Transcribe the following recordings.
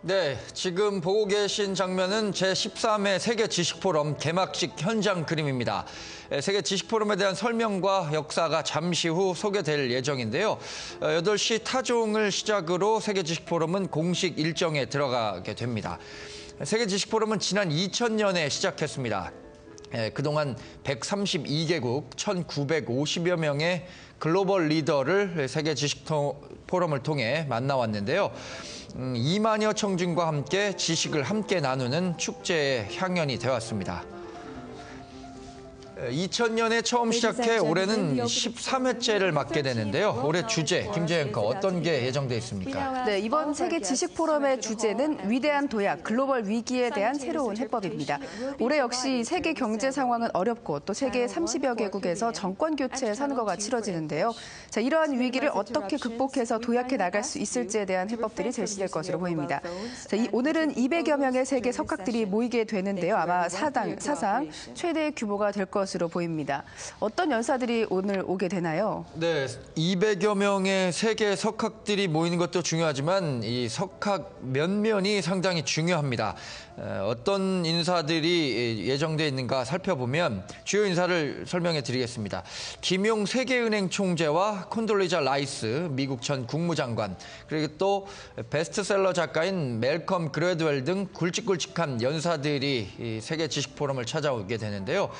네, 지금 보고 계신 장면은 제13회 세계 지식포럼 개막식 현장 그림입니다. 세계 지식포럼에 대한 설명과 역사가 잠시 후 소개될 예정인데요. 8시 타종을 시작으로 세계 지식포럼은 공식 일정에 들어가게 됩니다. 세계 지식포럼은 지난 2000년에 시작했습니다. 그동안 132개국 1950여 명의 글로벌 리더를 세계 지식포럼을 통해 만나왔는데요. 2만여 청중과 함께 지식을 함께 나누는 축제의 향연이 되었습니다. 2000년에 처음 시작해 올해는 13회째를 맞게 되는데요. 올해 주제, 김재현 앵커 어떤 게 예정돼 있습니까? 네, 이번 세계 지식포럼의 주제는 위대한 도약, 글로벌 위기에 대한 새로운 해법입니다. 올해 역시 세계 경제 상황은 어렵고 또 세계 30여 개국에서 정권 교체 선거가 치러지는데요. 자, 이러한 위기를 어떻게 극복해서 도약해 나갈 수 있을지에 대한 해법들이 제시될 것으로 보입니다. 자, 오늘은 200여 명의 세계 석학들이 모이게 되는데요. 아마 사상 최대의 규모가 될 것으로 보입니다. 어떤 연사들이 오늘 오게 되나요? 네, 200여 명의 세계 석학들이 모이는 것도 중요하지만 이 석학 면면이 상당히 중요합니다. 어떤 인사들이 예정돼 있는가 살펴보면 주요 인사를 설명해 드리겠습니다. 김용 세계은행 총재와 콘돌리자 라이스 미국 전 국무장관, 그리고 또 베스트셀러 작가인 멜컴 그레드웰 등 굵직굵직한 연사들이 이 세계 지식포럼을 찾아오게 되는데요.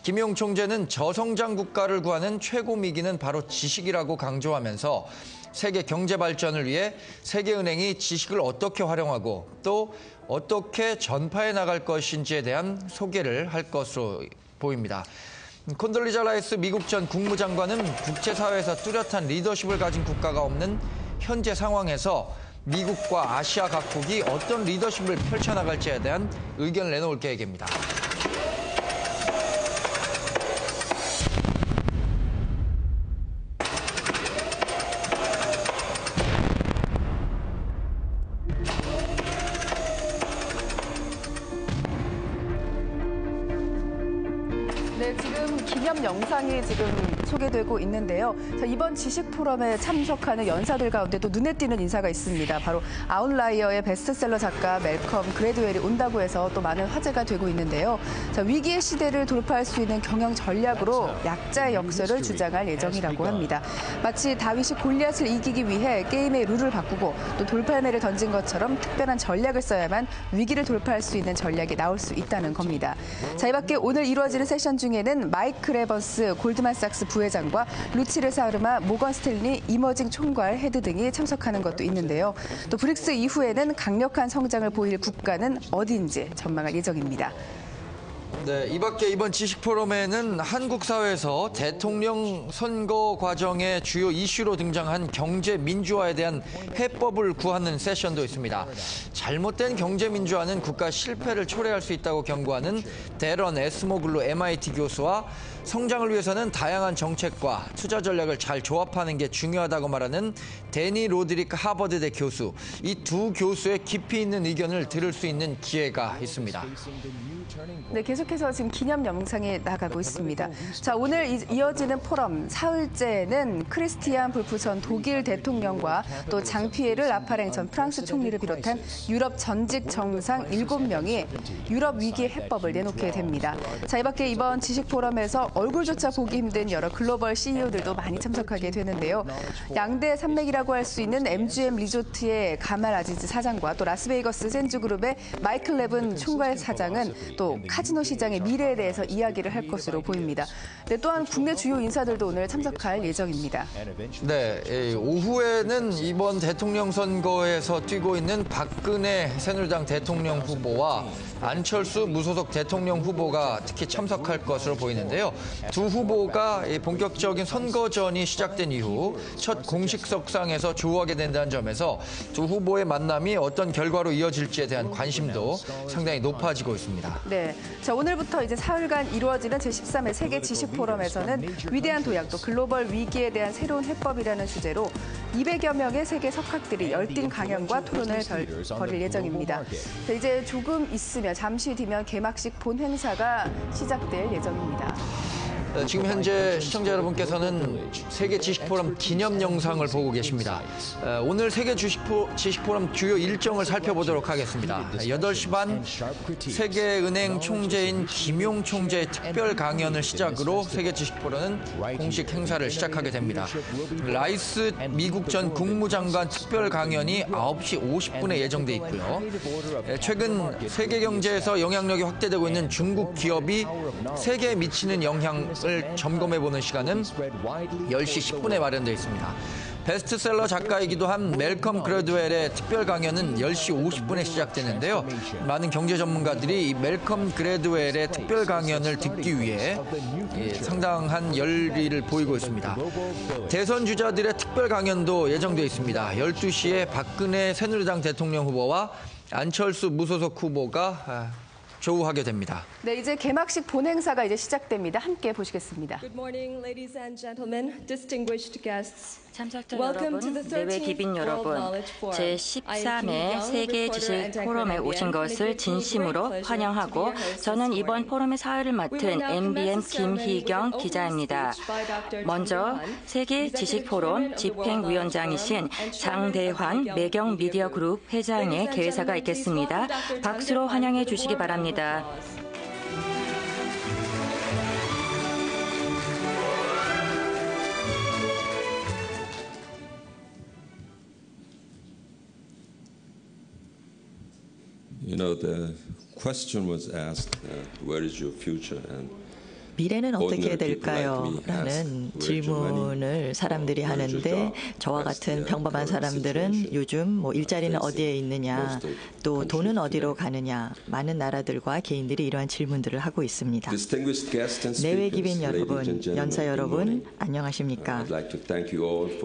김용 총재는 저성장 국가를 구하는 최고 미기는 바로 지식이라고 강조하면서 세계 경제 발전을 위해 세계은행이 지식을 어떻게 활용하고 또 어떻게 전파해 나갈 것인지에 대한 소개를 할 것으로 보입니다. 콘돌리자 라이스 미국 전 국무장관은 국제사회에서 뚜렷한 리더십을 가진 국가가 없는 현재 상황에서 미국과 아시아 각국이 어떤 리더십을 펼쳐나갈지에 대한 의견을 내놓을 계획입니다. 네, 지금 기념 영상이 지금 소개되고 있는데요. 자, 이번 지식포럼에 참석하는 연사들 가운데 또 눈에 띄는 인사가 있습니다. 바로 아웃라이어의 베스트셀러 작가 멜컴 그레드웰이 온다고 해서 또 많은 화제가 되고 있는데요. 자, 위기의 시대를 돌파할 수 있는 경영 전략으로 약자의 역설을 주장할 예정이라고 합니다. 마치 다윗이 골리앗을 이기기 위해 게임의 룰을 바꾸고 또 돌팔매를 던진 것처럼 특별한 전략을 써야만 위기를 돌파할 수 있는 전략이 나올 수 있다는 겁니다. 자, 이 밖에 오늘 이루어지는 세션 중에는 마이클 에번스 골드만삭스 부회장과 루치르 사르마 모건 스탠리 이머징 총괄 헤드 등이 참석하는 것도 있는데요. 또 브릭스 이후에는 강력한 성장을 보일 국가는 어디인지 전망할 예정입니다. 네, 이 밖에 이번 지식포럼에는 한국 사회에서 대통령 선거 과정의 주요 이슈로 등장한 경제 민주화에 대한 해법을 구하는 세션도 있습니다. 잘못된 경제 민주화는 국가 실패를 초래할 수 있다고 경고하는 데런 에스모글루 MIT 교수와 성장을 위해서는 다양한 정책과 투자 전략을 잘 조합하는 게 중요하다고 말하는 데니 로드리크 하버드대 교수, 이 두 교수의 깊이 있는 의견을 들을 수 있는 기회가 있습니다. 네, 계속해서 지금 기념 영상이 나가고 있습니다. 자, 오늘 이어지는 포럼 사흘째는 크리스티안 불프 전 독일 대통령과 또 장피에르 라파랭 전 프랑스 총리를 비롯한 유럽 전직 정상 7명이 유럽 위기 해법을 내놓게 됩니다. 자, 이 밖에 이번 지식 포럼에서 얼굴조차 보기 힘든 여러 글로벌 CEO들도 많이 참석하게 되는데요. 양대 산맥이라고 할 수 있는 MGM 리조트의 가말 아지즈 사장과 또 라스베이거스 샌즈그룹의 마이클 레븐 총괄 사장은 또 카지노 시장의 미래에 대해서 이야기를 할 것으로 보입니다. 네, 또한 국내 주요 인사들도 오늘 참석할 예정입니다. 네, 오후에는 이번 대통령 선거에서 뛰고 있는 박근혜 새누리당 대통령 후보와 안철수 무소속 대통령 후보가 특히 참석할 것으로 보이는데요. 두 후보가 본격적인 선거전이 시작된 이후 첫 공식 석상에서 조우하게 된다는 점에서 두 후보의 만남이 어떤 결과로 이어질지에 대한 관심도 상당히 높아지고 있습니다. 네, 자, 오늘부터 이제 사흘간 이루어지는 제13회 세계 지식포럼에서는 위대한 도약 또 글로벌 위기에 대한 새로운 해법이라는 주제로 200여 명의 세계 석학들이 열띤 강연과 토론을 벌일 예정입니다. 자, 이제 조금 있으면 잠시 뒤면 개막식 본 행사가 시작될 예정입니다. 지금 현재 시청자 여러분께서는 세계 지식포럼 기념 영상을 보고 계십니다. 오늘 세계 지식포럼 주요 일정을 살펴보도록 하겠습니다. 8시 반 세계은행 총재인 김용 총재의 특별 강연을 시작으로 세계 지식포럼은 공식 행사를 시작하게 됩니다. 라이스 미국 전 국무장관 특별 강연이 9시 50분에 예정돼 있고요. 최근 세계 경제에서 영향력이 확대되고 있는 중국 기업이 세계에 미치는 영향을 점검해보는 시간은 10시 10분에 마련되어 있습니다. 베스트셀러 작가이기도 한 멜컴 그래드웰의 특별 강연은 10시 50분에 시작되는데요. 많은 경제 전문가들이 이 멜컴 그래드웰의 특별 강연을 듣기 위해 상당한 열의를 보이고 있습니다. 대선 주자들의 특별 강연도 예정되어 있습니다. 12시에 박근혜 새누리당 대통령 후보와 안철수 무소속 후보가 조우하게 됩니다. 네, 이제 개막식 본행사가 이제 시작됩니다. 함께 보시겠습니다. Good morning, ladies and gentlemen, distinguished guests. 참석자 여러분, 내외 기빈 여러분, 제13회 세계 지식 포럼에 오신 것을 진심으로 환영하고 저는 이번 포럼의 사회를 맡은 MBN 김희경 기자입니다. 먼저 세계 지식 포럼 집행위원장이신 장대환 매경 미디어 그룹 회장의 개회사가 있겠습니다. 박수로 환영해 주시기 바랍니다. You know, the question was asked, where is your future? And 미래는 어떻게 될까요? 라는 질문을 사람들이 하는데 저와 같은 평범한 사람들은 요즘 일자리는 어디에 있느냐, 또 돈은 어디로 가느냐, 많은 나라들과 개인들이 이러한 질문들을 하고 있습니다. 내외 기빈 여러분, 연사 여러분, 안녕하십니까?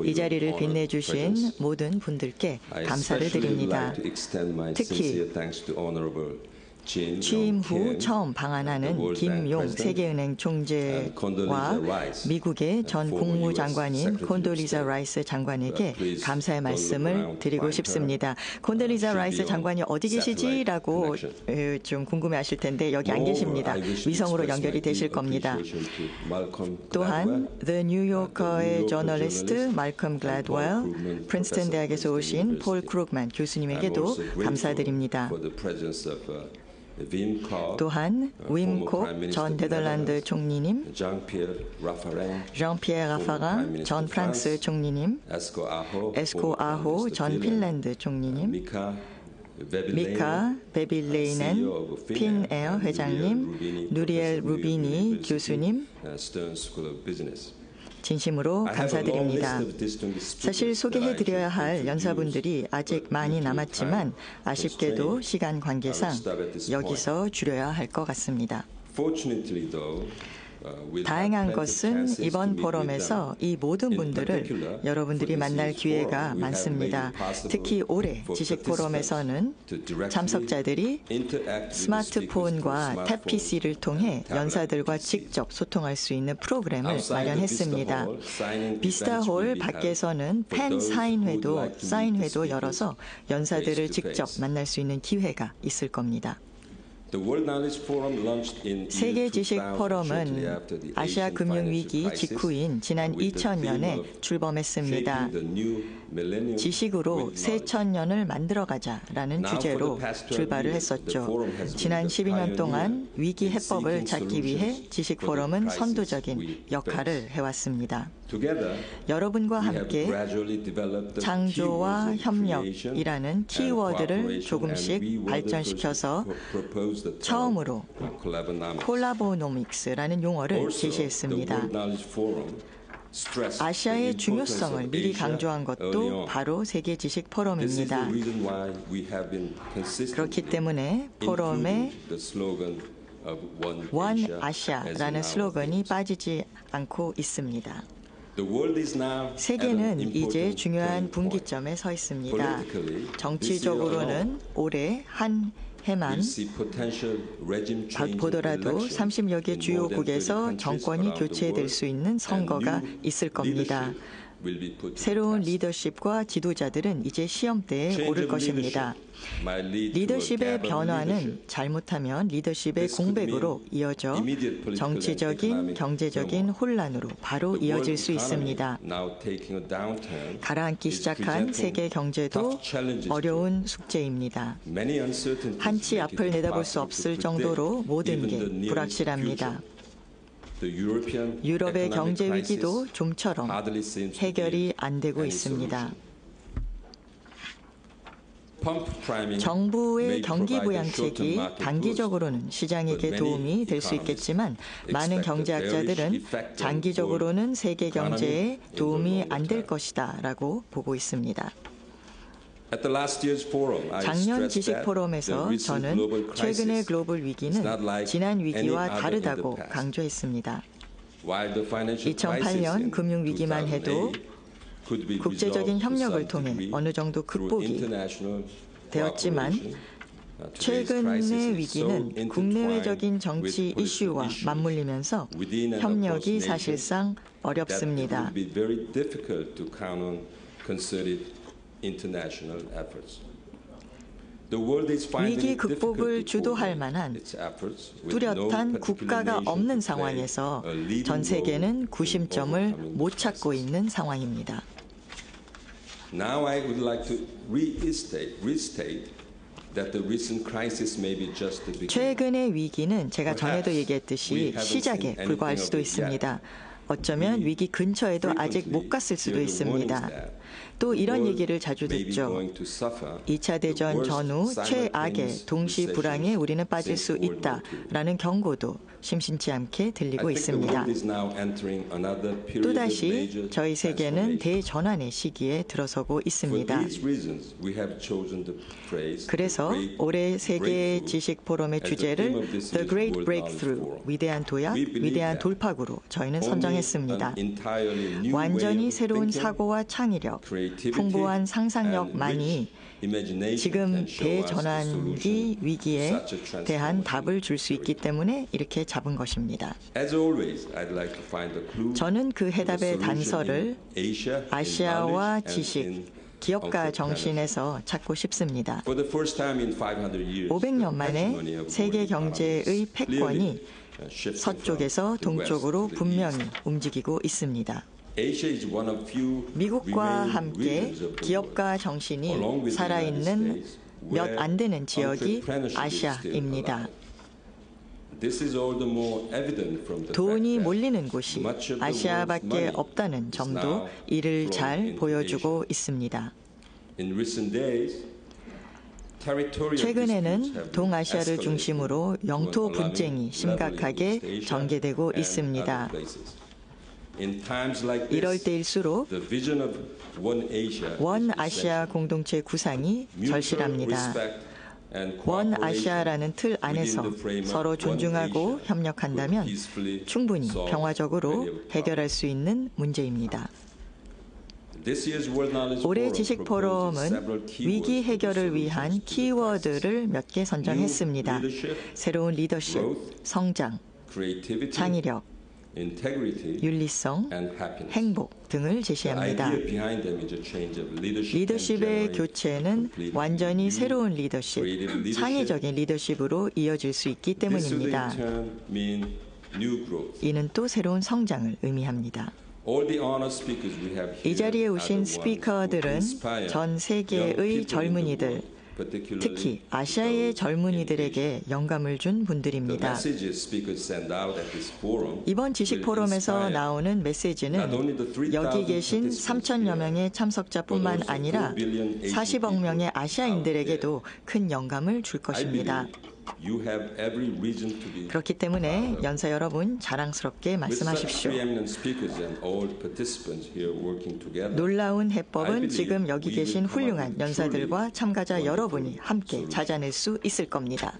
이 자리를 빛내주신 모든 분들께 감사를 드립니다. 특히 취임 후 처음 방한하는 김용 세계은행 총재와 미국의 전 국무장관인 콘돌리자 라이스 장관에게 감사의 말씀을 드리고 싶습니다. 콘돌리자 라이스 장관이 어디 계시지라고 좀 궁금해하실 텐데 여기 안 계십니다. 위성으로 연결이 되실 겁니다. 또한 The New Yorker의 저널리스트 말컴 글래드웰, 프린스턴 대학에서 오신 폴 크룩만 교수님에게도 감사드립니다. 또한 윈콕 전 네덜란드 총리님, 장 피에르 라파랑 전 프랑스 총리님, 에스코 아호 전 핀란드 총리님, 미카 베빌레이넨 핀에어 회장님, 누리엘 루비니 교수님, 진심으로 감사드립니다. 사실 소개해드려야 할 연사분들이 아직 많이 남았지만 아쉽게도 시간 관계상 여기서 줄여야 할 것 같습니다. 다행한 것은 이번 포럼에서 이 모든 분들을 여러분들이 만날 기회가 많습니다. 특히 올해 지식 포럼에서는 참석자들이 스마트폰과 탭 PC를 통해 연사들과 직접 소통할 수 있는 프로그램을 마련했습니다. 비스타홀 밖에서는 팬 사인회도 열어서 연사들을 직접 만날 수 있는 기회가 있을 겁니다. 세계 지식 포럼은 아시아 금융위기 직후인 지난 2000년에 출범했습니다. 지식으로 새 천년을 만들어가자라는 주제로 출발을 했었죠. 지난 12년 동안 위기 해법을 찾기 위해 지식 포럼은 선도적인 역할을 해왔습니다. 여러분과 함께 창조와 협력이라는 키워드를 조금씩 발전시켜서 처음으로 콜라보노믹스라는 용어를 제시했습니다. 아시아의 중요성을 미리 강조한 것도 바로 세계 지식 포럼입니다. 그렇기 때문에 포럼에 원 아시아라는 슬로건이 빠지지 않고 있습니다. 세계는 이제 중요한 분기점에 서 있습니다. 정치적으로는 올해 한 해만 보더라도 30여 개 주요국에서 정권이 교체될 수 있는 선거가 있을 겁니다. 새로운 리더십과 지도자들은 이제 시험대에 오를 것입니다. 리더십의 변화는 잘못하면 리더십의 공백으로 이어져 정치적인, 경제적인 혼란으로 바로 이어질 수 있습니다. 가라앉기 시작한 세계 경제도 어려운 숙제입니다. 한치 앞을 내다볼 수 없을 정도로 모든 게 불확실합니다. 유럽의 경제 위기도 좀처럼 해결이 안 되고 있습니다. 정부의 경기 부양책이 단기적으로는 시장에게 도움이 될 수 있겠지만 많은 경제학자들은 장기적으로는 세계 경제에 도움이 안 될 것이다 라고 보고 있습니다. 작년 지식 포럼에서 저는 최근의 글로벌 위기는 지난 위기와 다르다고 강조했습니다. 2008년 금융위기만 해도 국제적인 협력을 통해 어느 정도 극복이 되었지만 최근의 위기는 국내외적인 정치 이슈와 맞물리면서 협력이 사실상 어렵습니다. 위기 극복을 주도할 만한 뚜렷한 국가가 없는 상황에서 전 세계는 구심점을 못 찾고 있는 상황입니다. Now I would like to restate that the recent crisis may be just the beginning. 최근의 위기는 제가 전에도 얘기했듯이 시작에 불과할 수도 있습니다. 어쩌면 위기 근처에도 아직 못 갔을 수도 있습니다. 또 이런 얘기를 자주 듣죠. 2차 대전 전후 최악의 동시 불황에 우리는 빠질 수 있다라는 경고도 심심치 않게 들리고 있습니다. 또다시 저희 세계는 대전환의 시기에 들어서고 있습니다. 그래서 올해 세계 지식 포럼의 주제를 The Great Breakthrough, 위대한 도약, 위대한 돌파구로 저희는 선정했습니다. 완전히 새로운 사고와 창의력, 풍부한 상상력만이 지금 대전환기 위기에 대한 답을 줄 수 있기 때문에 이렇게 잡은 것입니다. 저는 그 해답의 단서를 아시아와 지식, 기업가 정신에서 찾고 싶습니다. 500년 만에 세계 경제의 패권이 서쪽에서 동쪽으로 분명히 움직이고 있습니다. 미국과 함께 기업가 정신이 살아있는 몇 안 되는 지역이 아시아입니다. 돈이 몰리는 곳이 아시아밖에 없다는 점도 이를 잘 보여주고 있습니다. 최근에는 동아시아를 중심으로 영토 분쟁이 심각하게 전개되고 있습니다. 이럴 때일수록 원 아시아 공동체 구상이 절실합니다. 원 아시아라는 틀 안에서 서로 존중하고 협력한다면 충분히 평화적으로 해결할 수 있는 문제입니다. 올해 지식 포럼은 위기 해결을 위한 키워드를 몇 개 선정했습니다. 새로운 리더십, 성장, 창의력, 윤리성, 행복 등을 제시합니다. 리더십의 교체는 완전히 새로운 리더십, 창의적인 리더십으로 이어질 수 있기 때문입니다. 이는 또 새로운 성장을 의미합니다. 이 자리에 오신 스피커들은 전 세계의 젊은이들, 특히 아시아의 젊은이들에게 영감을 준 분들입니다. 이번 지식 포럼에서 나오는 메시지는 여기 계신 3천여 명의 참석자뿐만 아니라 40억 명의 아시아인들에게도 큰 영감을 줄 것입니다. 그렇기 때문에 연사 여러분 자랑스럽게 말씀하십시오. 놀라운 해법은 지금 여기 계신 훌륭한 연사들과 참가자 여러분이 함께 찾아낼 수 있을 겁니다.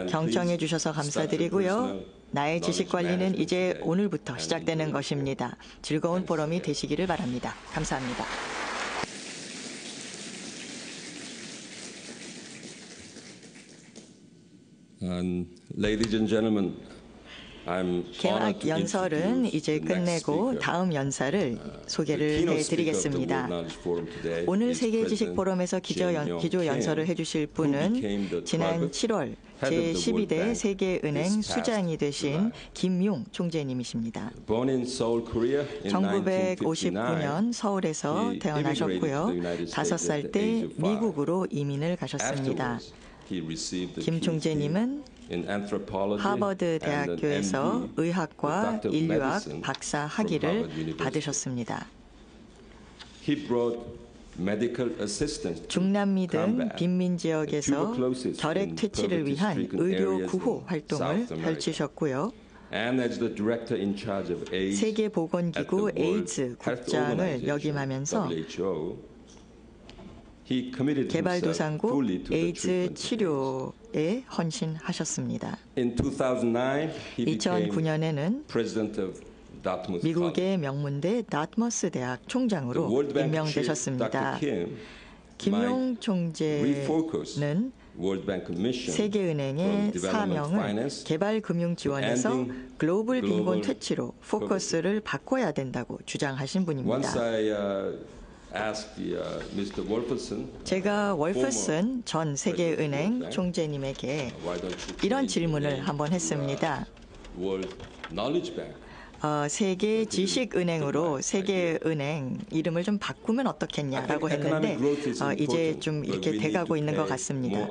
경청해 주셔서 감사드리고요. 나의 지식 관리는 이제 오늘부터 시작되는 것입니다. 즐거운 포럼이 되시기를 바랍니다. 감사합니다. Ladies and gentlemen, 개막 연설은 이제 끝내고 다음 연사를 소개를 해드리겠습니다. 오늘 세계지식 포럼에서 기조 연설을 해주실 분은 지난 7월 제12대 세계은행 수장이 되신 김용 총재님이십니다. 1959년 서울에서 태어나셨고요. 5살 때 미국으로 이민을 가셨습니다. 김 총재님은 하버드 대학교에서 의학과 인류학 박사 학위를 받으셨습니다. 중남미 등 빈민 지역에서 결핵 퇴치를 위한 의료 구호 활동을 펼치셨고요. 세계보건기구 에이즈 국장을 역임하면 개발도상국 에이즈 치료에 헌신하셨습니다. 2009년에는 미국의 명문대 다트머스 대학 총장으로 임명되셨습니다. 김용 총재는 세계은행의 사명을 개발금융 지원에서 글로벌 빈곤 퇴치로 포커스를 바꿔야 된다고 주장하신 분입니다. 제가 월프슨 전 세계은행 총재님에게 이런 질문을 한번 했습니다. 세계 지식은행으로 세계은행 이름을 좀 바꾸면 어떻겠냐라고 했는데 이제 좀 이렇게 돼가고 있는 것 같습니다.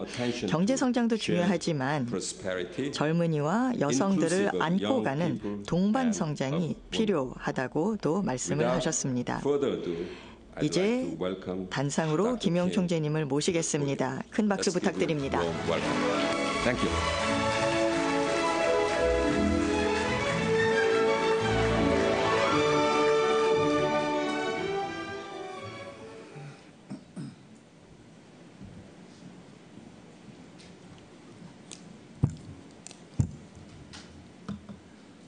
경제 성장도 중요하지만 젊은이와 여성들을 안고 가는 동반 성장이 필요하다고도 말씀을 하셨습니다. 이제 단상으로 김용 총재님을 모시겠습니다. 큰 박수 부탁드립니다.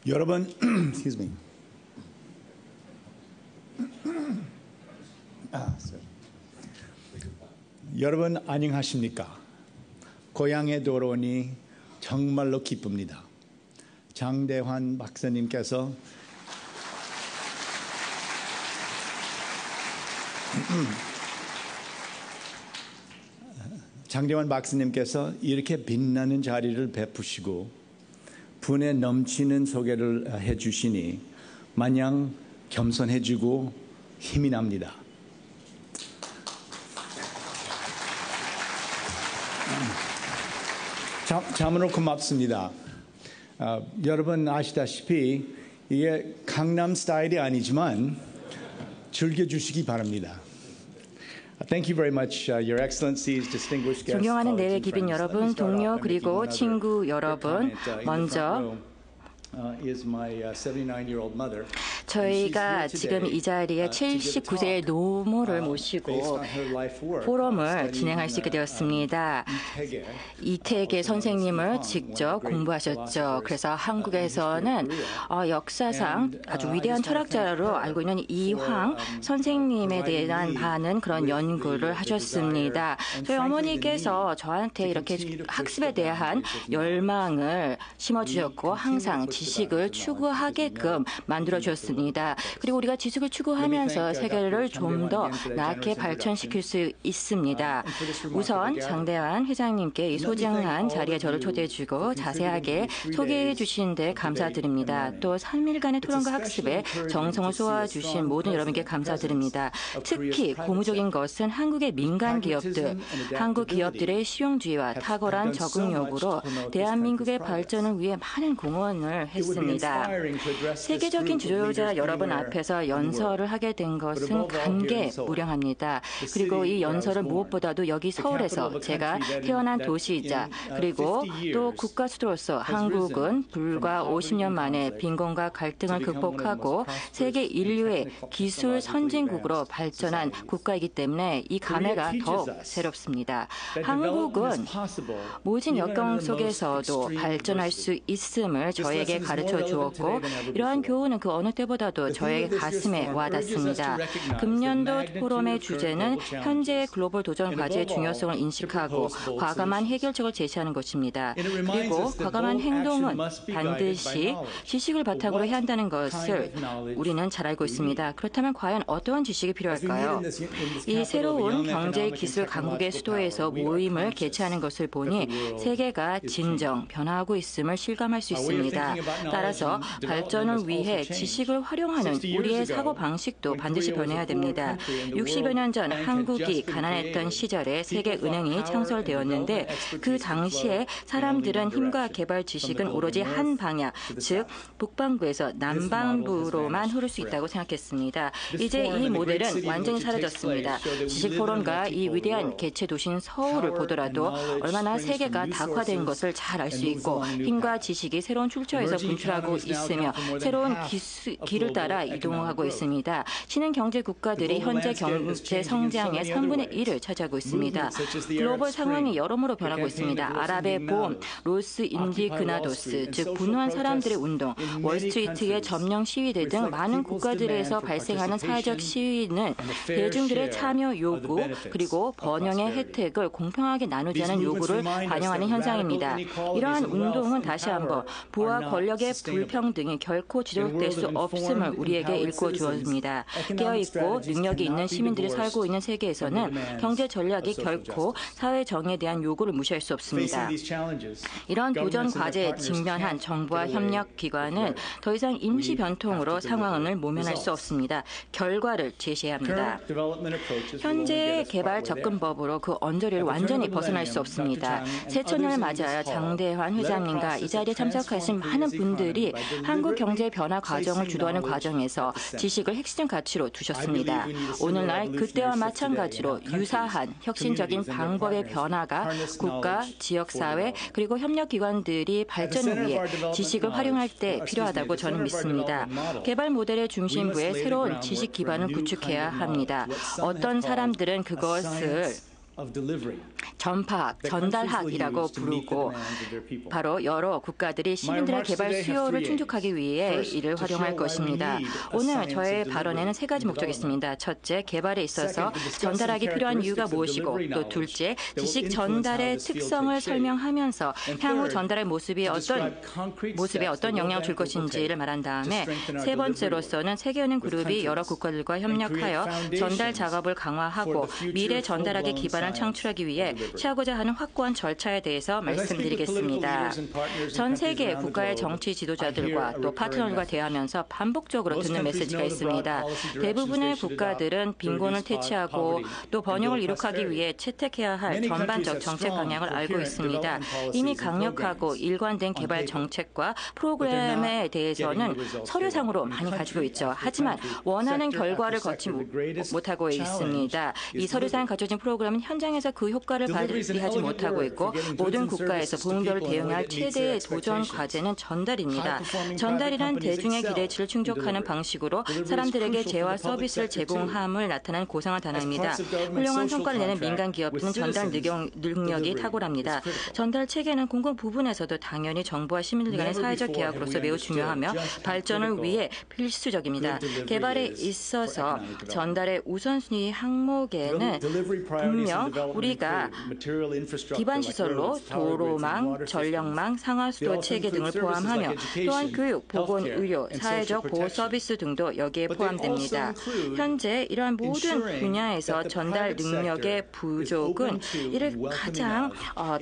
여러분, excuse me. 여러분 안녕하십니까? 고향에 돌아오니 정말로 기쁩니다. 장대환 박사님께서 이렇게 빛나는 자리를 베푸시고 분에 넘치는 소개를 해주시니 마냥 겸손해지고 힘이 납니다. 참으로 고맙습니다. 여러분 아시다시피 이게 강남 스타일이 아니지만 즐겨주시기 바랍니다. Thank you very much, Your Excellencies, distinguished guests. 존경하는 내외 기빈 여러분, 동료 그리고 친구 여러분, 먼저 저희가 지금 이 자리에 79세의 노모를 모시고 포럼을 진행할 수 있게 되었습니다. 이태계 선생님을 직접 공부하셨죠. 그래서 한국에서는 역사상 아주 위대한 철학자로 알고 있는 이황 선생님에 대한 많은 그런 연구를 하셨습니다. 저희 어머니께서 저한테 이렇게 학습에 대한 열망을 심어주셨고 항상 지식을 추구하게끔 만들어주었습니다. 그리고 우리가 지식을 추구하면서 세계를 좀 더 나게 발전시킬 수 있습니다. 우선 장대환 회장님께 이 소중한 자리에 저를 초대해주고 자세하게 소개해 주신 데 감사드립니다. 또 3일간의 토론과 학습에 정성을 쏟아주신 모든 여러분께 감사드립니다. 특히 고무적인 것은 한국의 민간 기업들, 한국 기업들의 실용주의와 탁월한 적응력으로 대한민국의 발전을 위해 많은 공헌을 했습니다. 세계적인 지도자 여러분 앞에서 연설을 하게 된 것은 감개무량합니다. 그리고 이 연설은 무엇보다도 여기 서울에서 제가 태어난 도시이자 그리고 또 국가 수도로서 한국은 불과 50년 만에 빈곤과 갈등을 극복하고 세계 인류의 기술 선진국으로 발전한 국가이기 때문에 이 감회가 더욱 새롭습니다. 한국은 모진 역경 속에서도 발전할 수 있음을 저에게 가르쳐 주었고 이러한 교훈은 그 어느 때보다 무엇보다도 저의 가슴에 와닿습니다. 금년도 포럼의 주제는 현재의 글로벌 도전 과제의 중요성을 인식하고 과감한 해결책을 제시하는 것입니다. 그리고 과감한 행동은 반드시 지식을 바탕으로 해야 한다는 것을 우리는 잘 알고 있습니다. 그렇다면 과연 어떠한 지식이 필요할까요? 이 새로운 경제 기술 강국의 수도에서 모임을 개최하는 것을 보니 세계가 진정 변화하고 있음을 실감할 수 있습니다. 따라서 발전을 위해 지식을 활용하는 우리의 사고방식도 반드시 변해야 됩니다. 60여 년 전 한국이 가난했던 시절에 세계은행이 창설되었는데 그 당시에 사람들은 힘과 개발 지식은 오로지 한 방향, 즉 북반구에서 남반구로만 흐를 수 있다고 생각했습니다. 이제 이 모델은 완전히 사라졌습니다. 지식포럼과 이 위대한 개최 도시인 서울을 보더라도 얼마나 세계가 다화된 것을 잘 알 수 있고 힘과 지식이 새로운 출처에서 분출하고 있으며 새로운 길을 따라 이동하고 있습니다. 신흥 경제 국가들이 현재 경제 성장의 3분의 1을 차지하고 있습니다. 글로벌 상황이 여러모로 변하고 있습니다. 아랍의 봄, 로스 인디그나도스, 즉 분노한 사람들의 운동, 월스트리트의 점령 시위대 등 많은 국가들에서 발생하는 사회적 시위는 대중들의 참여 요구 그리고 번영의 혜택을 공평하게 나누자는 요구를 반영하는 현상입니다. 이러한 운동은 다시 한번 부와 권력의 불평등이 결코 지속될 수 없음을 우리에게 일깨워 주었습니다. 깨어있고 능력이 있는 시민들이 살고 있는 세계에서는 경제 전략이 결코 사회 정의에 대한 요구를 무시할 수 없습니다. 이런 도전 과제에 직면한 정부와 협력기관은 더 이상 임시 변통으로 상황을 모면할 수 없습니다. 결과를 제시해야 합니다. 현재의 개발 접근법으로 그 언저리를 완전히 벗어날 수 없습니다. 새천년을 맞아 장대환 회장님과 이 자리에 참석하신 많은 분들이 한국 경제 변화 과정을 주도하는 과정에서 지식을 핵심 가치로 두셨습니다. 오늘날 그때와 마찬가지로 유사한 혁신적인 방법의 변화가 국가, 지역사회 그리고 협력기관들이 발전을 위해 지식을 활용할 때 필요하다고 저는 믿습니다. 개발 모델의 중심부에 새로운 지식 기반을 구축해야 합니다. 어떤 사람들은 그것을 전파학, 전달학이라고 부르고 바로 여러 국가들이 시민들의 개발 수요를 충족하기 위해 이를 활용할 것입니다. 오늘 저의 발언에는 세 가지 목적이 있습니다. 첫째, 개발에 있어서 전달하기 필요한 이유가 무엇이고 또 둘째, 지식 전달의 특성을 설명하면서 향후 전달의 모습에 어떤 영향을 줄 것인지를 말한 다음에 세 번째로서는 세계은행 그룹이 여러 국가들과 협력하여 전달 작업을 강화하고 미래 전달하기 기반을 창출하기 위해 취하고자 하는 확고한 절차에 대해서 말씀드리겠습니다. 전 세계 국가의 정치 지도자들과 또 파트너들과 대화하면서 반복적으로 듣는 메시지가 있습니다. 대부분의 국가들은 빈곤을 퇴치하고 또 번영을 이룩하기 위해 채택해야 할 전반적 정책 방향을 알고 있습니다. 이미 강력하고 일관된 개발 정책과 프로그램에 대해서는 서류상으로 많이 가지고 있죠. 하지만 원하는 결과를 거치 못하고 있습니다. 이 서류상 갖춰진 프로그램은 현장에서 그 효과를 발휘하지 못하고 있고 모든 국가에서 부흥별을 대응해야 할 최대의 도전 과제는 전달입니다. 전달이란 대중의 기대치를 충족하는 방식으로 사람들에게 재화 서비스를 제공함을 나타내는 고상한 단어입니다. 훌륭한 성과를 내는 민간 기업들은 전달 능력이 탁월합니다. 전달 체계는 공공 부분에서도 당연히 정부와 시민들 간의 사회적 계약으로서 매우 중요하며 발전을 위해 필수적입니다. 개발에 있어서 전달의 우선순위 항목에는 분명 우리가 기반 시설로 도로망, 전력망, 상하수도 체계 등을 포함하며 또한 교육, 보건, 의료, 사회적 보호 서비스 등도 여기에 포함됩니다. 현재 이러한 모든 분야에서 전달 능력의 부족은 이를 가장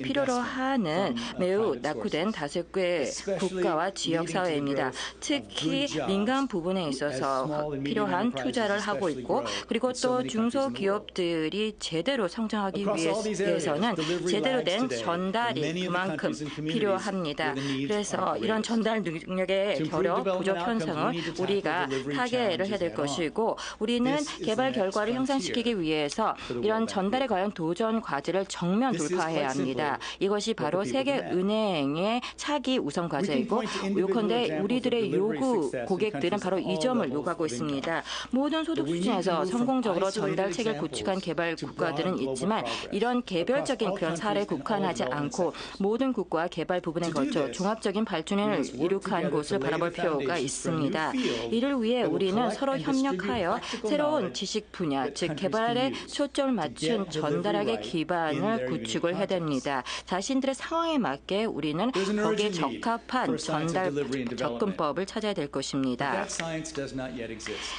필요로 하는 매우 낙후된 다섯 개 국가와 지역 사회입니다. 특히 민간 부분에 있어서 필요한 투자를 하고 있고 그리고 또 중소기업들이 제대로 성장하기 위해서는 제대로 된 전달이 그만큼 필요합니다. 그래서 이런 전달 능력의 결여 부족 현상을 우리가 타개를 해야 될 것이고 우리는 개발 결과를 향상시키기 위해서 이런 전달에 관한 도전 과제를 정면 돌파해야 합니다. 이것이 바로 세계은행의 차기 우선 과제이고 요컨대 우리들의 요구 고객들은 바로 이 점을 요구하고 있습니다. 모든 소득 수준에서 성공적으로 전달 체계를 구축한 개발 국가들은 있지만 하지만 이런 개별적인 그런 사례에 국한하지 않고 모든 국가와 개발 부분에 걸쳐 종합적인 발전을 이룩한 곳을 바라볼 필요가 있습니다. 이를 위해 우리는 서로 협력하여 새로운 지식 분야, 즉 개발에 초점을 맞춘 전달학의 기반을 구축을 해야 됩니다. 자신들의 상황에 맞게 우리는 거기에 적합한 전달 접근법을 찾아야 될 것입니다.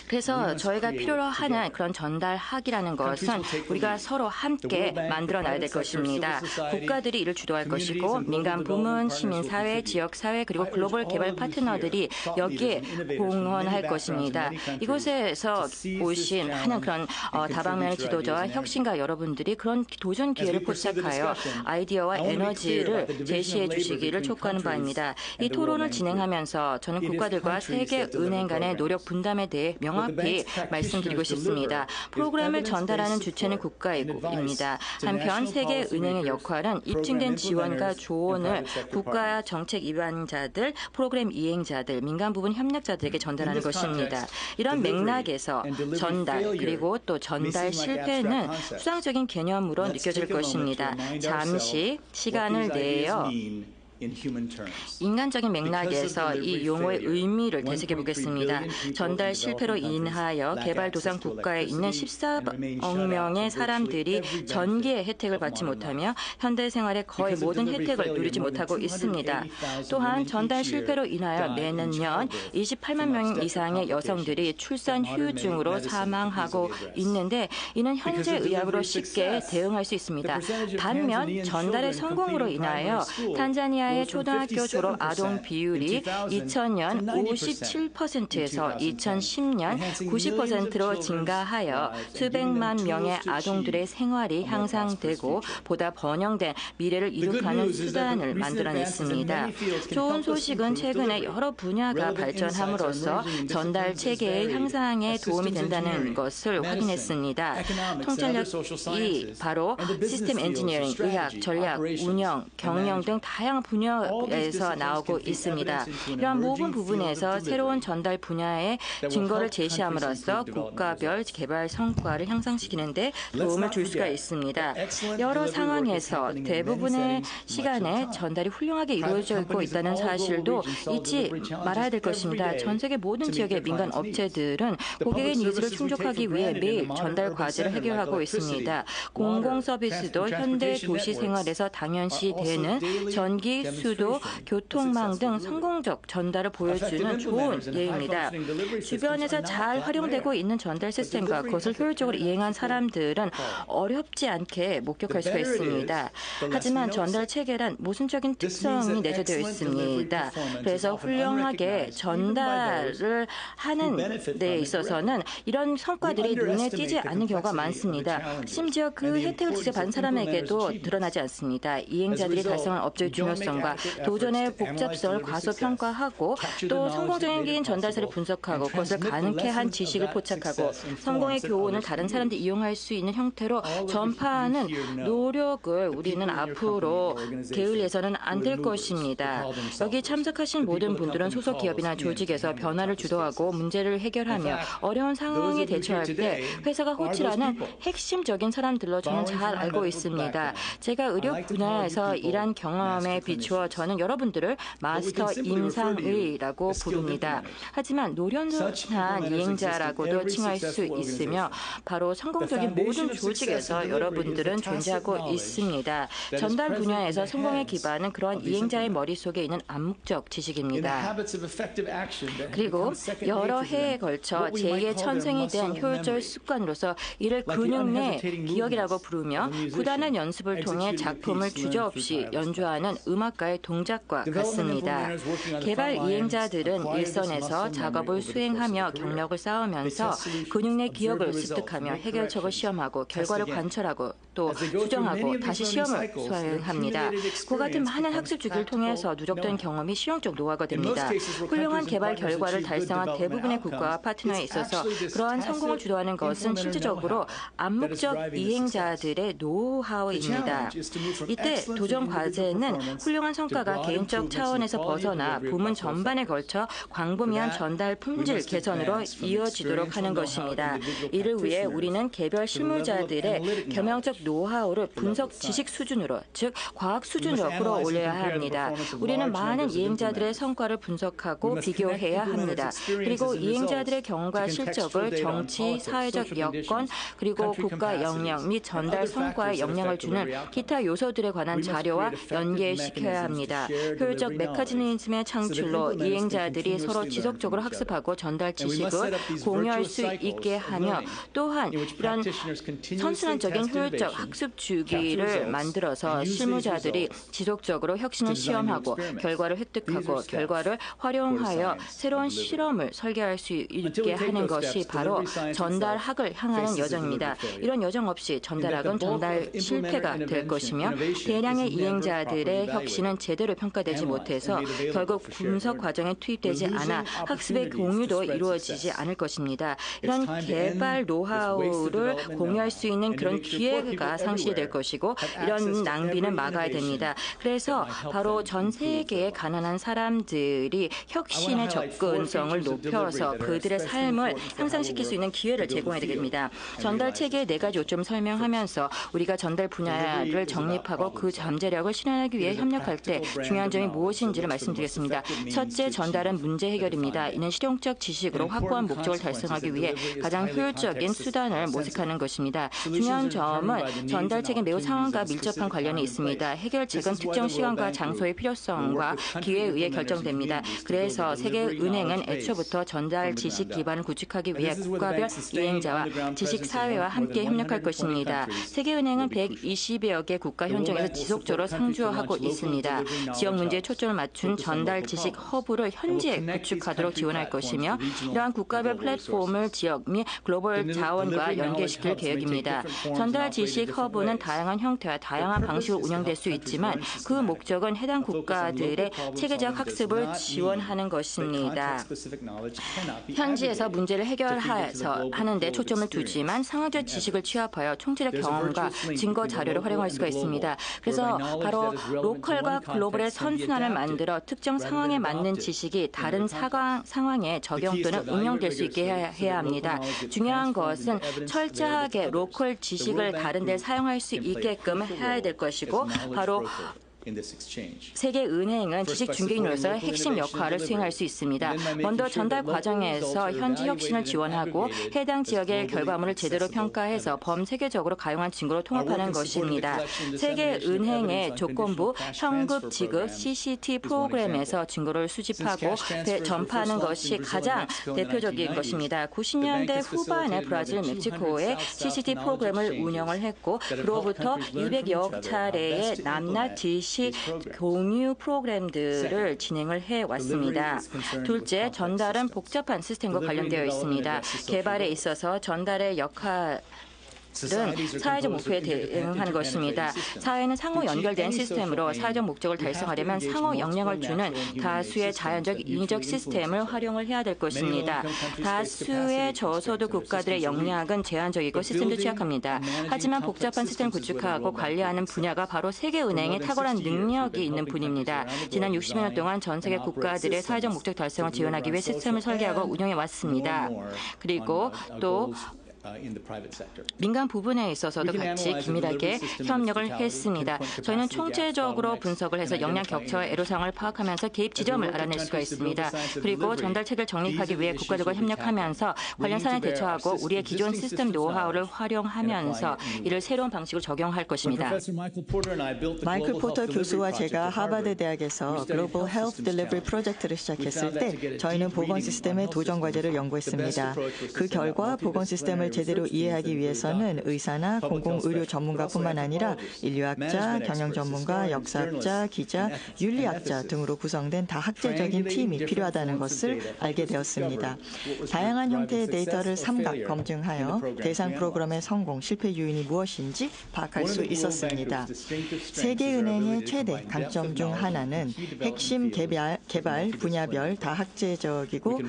그래서 저희가 필요로 하는 그런 전달학이라는 것은 우리가 서로 함께 만들어놔야 될 것입니다. 국가들이 이를 주도할 것이고 민간 부문, 시민사회, 지역사회 그리고 글로벌 개발 파트너들이 여기에 공헌할 것입니다. 이곳에서 오신 하는 그런 다방면의 지도자와 혁신가 여러분들이 그런 도전 기회를 포착하여 아이디어와 에너지를 제시해 주시기를 촉구하는 바입니다. 이 토론을 진행하면서 저는 국가들과 세계은행 간의 노력 분담에 대해 명확히 말씀드리고 싶습니다. 프로그램을 전달하는 주체는 국가입니다. 한편 세계은행의 역할은 입증된 지원과 조언을 국가 정책 입안자들, 프로그램 이행자들, 민간 부분 협력자들에게 전달하는 것입니다. 이런 맥락에서 전달 그리고 또 전달 실패는 수상적인 개념으로 느껴질 것입니다. 잠시 시간을 내어 인간적인 맥락에서 이 용어의 의미를 되새겨 보겠습니다. 전달 실패로 인하여 개발도상 국가에 있는 14억 명의 사람들이 전기의 혜택을 받지 못하며 현대 생활의 거의 모든 혜택을 누리지 못하고 있습니다. 또한 전달 실패로 인하여 매년 28만 명 이상의 여성들이 출산 후유증으로 사망하고 있는데 이는 현재 의학으로 쉽게 대응할 수 있습니다. 반면 전달의 성공으로 인하여 탄자니아의 초등학교 졸업 아동 비율이 2000년 57%에서 2010년 90%로 증가하여 수백만 명의 아동들의 생활이 향상되고 보다 번영된 미래를 이룩하는 수단을 만들어냈습니다. 좋은 소식은 최근에 여러 분야가 발전함으로써 전달 체계의 향상에 도움이 된다는 것을 확인했습니다. 통찰력이 바로 시스템 엔지니어링, 의학, 전략, 운영, 경영 등 다양한 분야에서 나오고 있습니다. 이러한 모든 부분에서 새로운 전달 분야의 증거를 제시함으로써 국가별 개발 성과를 향상시키는 데 도움을 줄 수가 있습니다. 여러 상황에서 대부분의 시간에 전달이 훌륭하게 이루어지고 있다는 사실도 잊지 말아야 될 것입니다. 전 세계 모든 지역의 민간 업체들은 고객의 니즈를 충족하기 위해 매일 전달 과제를 해결하고 있습니다. 공공 서비스도 현대 도시 생활에서 당연시 되는 전기, 수도, 교통망 등 성공적 전달을 보여주는 좋은 예입니다. 주변에서 잘 활용되고 있는 전달 시스템과 그것을 효율적으로 이행한 사람들은 어렵지 않게 목격할 수가 있습니다. 하지만 전달 체계란 모순적인 특성이 내재되어 있습니다. 그래서 훌륭하게 전달을 하는 데 있어서는 이런 성과들이 눈에 띄지 않는 경우가 많습니다. 심지어 그 혜택을 직접 받은 사람에게도 드러나지 않습니다. 이행자들이 달성한 업적의 중요성과 도전의 복잡성을 과소평가하고 또 성공적인 전달사를 분석하고 그것을 가능케 한 지식을 포착하고 성공의 교훈을 다른 사람들이 이용할 수 있는 형태로 전파하는 노력을 우리는 앞으로 게을리해서는 안 될 것입니다. 여기 참석하신 모든 분들은 소속 기업이나 조직에서 변화를 주도하고 문제를 해결하며 어려운 상황에 대처할 때 회사가 호출하는 핵심적인 사람들로 저는 잘 알고 있습니다. 제가 의료 분야에서 일한 경험에 비추어 저는 여러분들을 마스터 임상의라고 부릅니다. 하지만 노련한 이행자라고도 칭할 수 있으며 바로 성공적인 모든 조직에서 여러분들은 존재하고 있습니다. 전달 분야에서 성공의 기반은 그러한 이행자의 머릿속에 있는 암묵적 지식입니다. 그리고 여러 해에 걸쳐 제2의 천생이 된 효율적 습관으로서 이를 근육 내 기억이라고 부르며 부단한 연습을 통해 작품을 주저없이 연주하는 음악가의 동작과 같습니다. 개발 이행자들은 일선에서 작업을 수행하며 경력을 쌓으면서 근육 내 기억을 습득하며 해결책을 시험하고 결과를 관철하고 또 수정하고 다시 시험을 수행합니다. 그와 같은 많은 학습 주기를 통해서 누적된 경험이 실용적 노하우가 됩니다. 훌륭한 개발 결과를 달성한 대부분의 국가와 파트너에 있어서 그러한 성공을 주도하는 것은 실질적으로 암묵적 이행자들의 노하우입니다. 이때 도전 과제는 훌륭한 달성한 성과가 개인적 차원에서 벗어나 부문 전반에 걸쳐 광범위한 전달 품질 개선으로 이어지도록 하는 것입니다. 이를 위해 우리는 개별 실무자들의 겸용적 노하우를 분석 지식 수준으로, 즉 과학 수준으로 끌어올려야 합니다. 우리는 많은 이행자들의 성과를 분석하고 비교해야 합니다. 그리고 이행자들의 경과 실적을 정치, 사회적 여건, 그리고 국가 역량 및 전달 성과에 영향을 주는 기타 요소들에 관한 자료와 연계시켜야 합니다. 효율적 메커니즘의 창출로 이행자들이 서로 지속적으로 학습하고 전달 지식을 공유할 수 있게 하며, 또한 이런 선순환적인 효율적 학습 주기를 만들어서 실무자들이 지속적으로 혁신을 시험하고 결과를 획득하고 결과를 활용하여 새로운 실험을 설계할 수 있게 하는 것이 바로 전달학을 향하는 여정입니다. 이런 여정 없이 전달학은 전달 실패가 될 것이며 대량의 이행자들의 혁신은 제대로 평가되지 못해서 결국 분석 과정에 투입되지 않아 학습의 공유도 이루어지지 않을 것입니다. 이런 개발 노하우를 공유할 수 있는 그런 기회가 상실될 것이고 이런 낭비는 막아야 됩니다. 그래서 바로 전 세계의 가난한 사람들이 혁신의 접근성을 높여서 그들의 삶을 향상시킬 수 있는 기회를 제공해야 됩니다. 전달 체계의 4가지 요점을 설명하면서 우리가 전달 분야를 정립하고 그 잠재력을 실현하기 위해 협력할 때 중요한 점이 무엇인지를 말씀드리겠습니다. 첫째, 전달은 문제 해결입니다. 이는 실용적 지식으로 확고한 목적을 달성하기 위해 가장 효율적인 수단을 모색하는 것입니다. 중요한 점은 전달책에 매우 상황과 밀접한 관련이 있습니다. 해결책은 특정 시간과 장소의 필요성과 기회에 의해 결정됩니다. 그래서 세계은행은 애초부터 전달 지식 기반을 구축하기 위해 국가별 이행자와 지식사회와 함께 협력할 것입니다. 세계은행은 120여 개 국가 현장에서 지속적으로 상주하고 있습니다. 지역 문제에 초점을 맞춘 전달 지식 허브를 현지에 구축하도록 지원할 것이며 이러한 국가별 플랫폼을 지역 및 글로벌 자원과 연계시킬 계획입니다. 전달 지식 허브는 다양한 형태와 다양한 방식으로 운영될 수 있지만 그 목적은 해당 국가들의 체계적 학습을 지원하는 것입니다. 현지에서 문제를 해결해서 하는 데 초점을 두지만 상황적 지식을 취합하여 총체적 경험과 증거 자료를 활용할 수가 있습니다. 그래서 바로 로컬과 글로벌의 선순환을 만들어 특정 상황에 맞는 지식이 다른 상황에 적용 또는 응용될 수 있게 해야 합니다. 중요한 것은 철저하게 로컬 지식을 다른 데 사용할 수 있게끔 해야 될 것이고 바로 세계은행은 지식 중개인으로서 핵심 역할을 수행할 수 있습니다. 먼저 전달 과정에서 현지 혁신을 지원하고 해당 지역의 결과물을 제대로 평가해서 범세계적으로 가용한 증거로 통합하는 것입니다. 세계은행의 조건부 현급 지급 CCT 프로그램에서 증거를 수집하고 전파하는 것이 가장 대표적인 것입니다. 90년대 후반에 브라질, 멕시코에 CCT 프로그램을 운영을 했고 그로부터 200여 차례의 남낮 지식 공유 프로그램들을 진행을 해왔습니다. 둘째, 전달은 복잡한 시스템과 관련되어 있습니다. 개발에 있어서 전달의 역할은 사회적 목표에 대응하는 것입니다. 사회는 상호 연결된 시스템으로 사회적 목적을 달성하려면 상호 영향을 주는 다수의 자연적 인위적 시스템을 활용을 해야 될 것입니다. 다수의 저소득 국가들의 역량은 제한적이고 시스템도 취약합니다. 하지만 복잡한 시스템을 구축하고 관리하는 분야가 바로 세계은행의 탁월한 능력이 있는 분입니다. 지난 60여 년 동안 전 세계 국가들의 사회적 목적 달성을 지원하기 위해 시스템을 설계하고 운영해 왔습니다. 그리고 또 민간 부분에 있어서도 같이 긴밀하게 협력을 했습니다. 저희는 총체적으로 분석을 해서 역량 격차와 애로사항을 파악하면서 개입 지점을 알아낼 수가 있습니다. 그리고 전달책을 정립하기 위해 국가들과 협력하면서 관련 사안에 대처하고 우리의 기존 시스템 노하우를 활용하면서 이를 새로운 방식으로 적용할 것입니다. 마이클 포터 교수와 제가 하버드 대학에서 글로벌 헬스 딜리버리 프로젝트를 시작했을 때 저희는 보건 시스템의 도전 과제를 연구했습니다. 그 결과 보건 시스템을 제대로 이해하기 위해서는 의사나 공공의료 전문가뿐만 아니라 인류학자, 경영 전문가, 역사학자, 기자, 윤리학자 등으로 구성된 다학제적인 팀이 필요하다는 것을 알게 되었습니다. 다양한 형태의 데이터를 삼각 검증하여 대상 프로그램의 성공, 실패 요인이 무엇인지 파악할 수 있었습니다. 세계은행의 최대 강점 중 하나는 핵심 개발 분야별 다학제적이고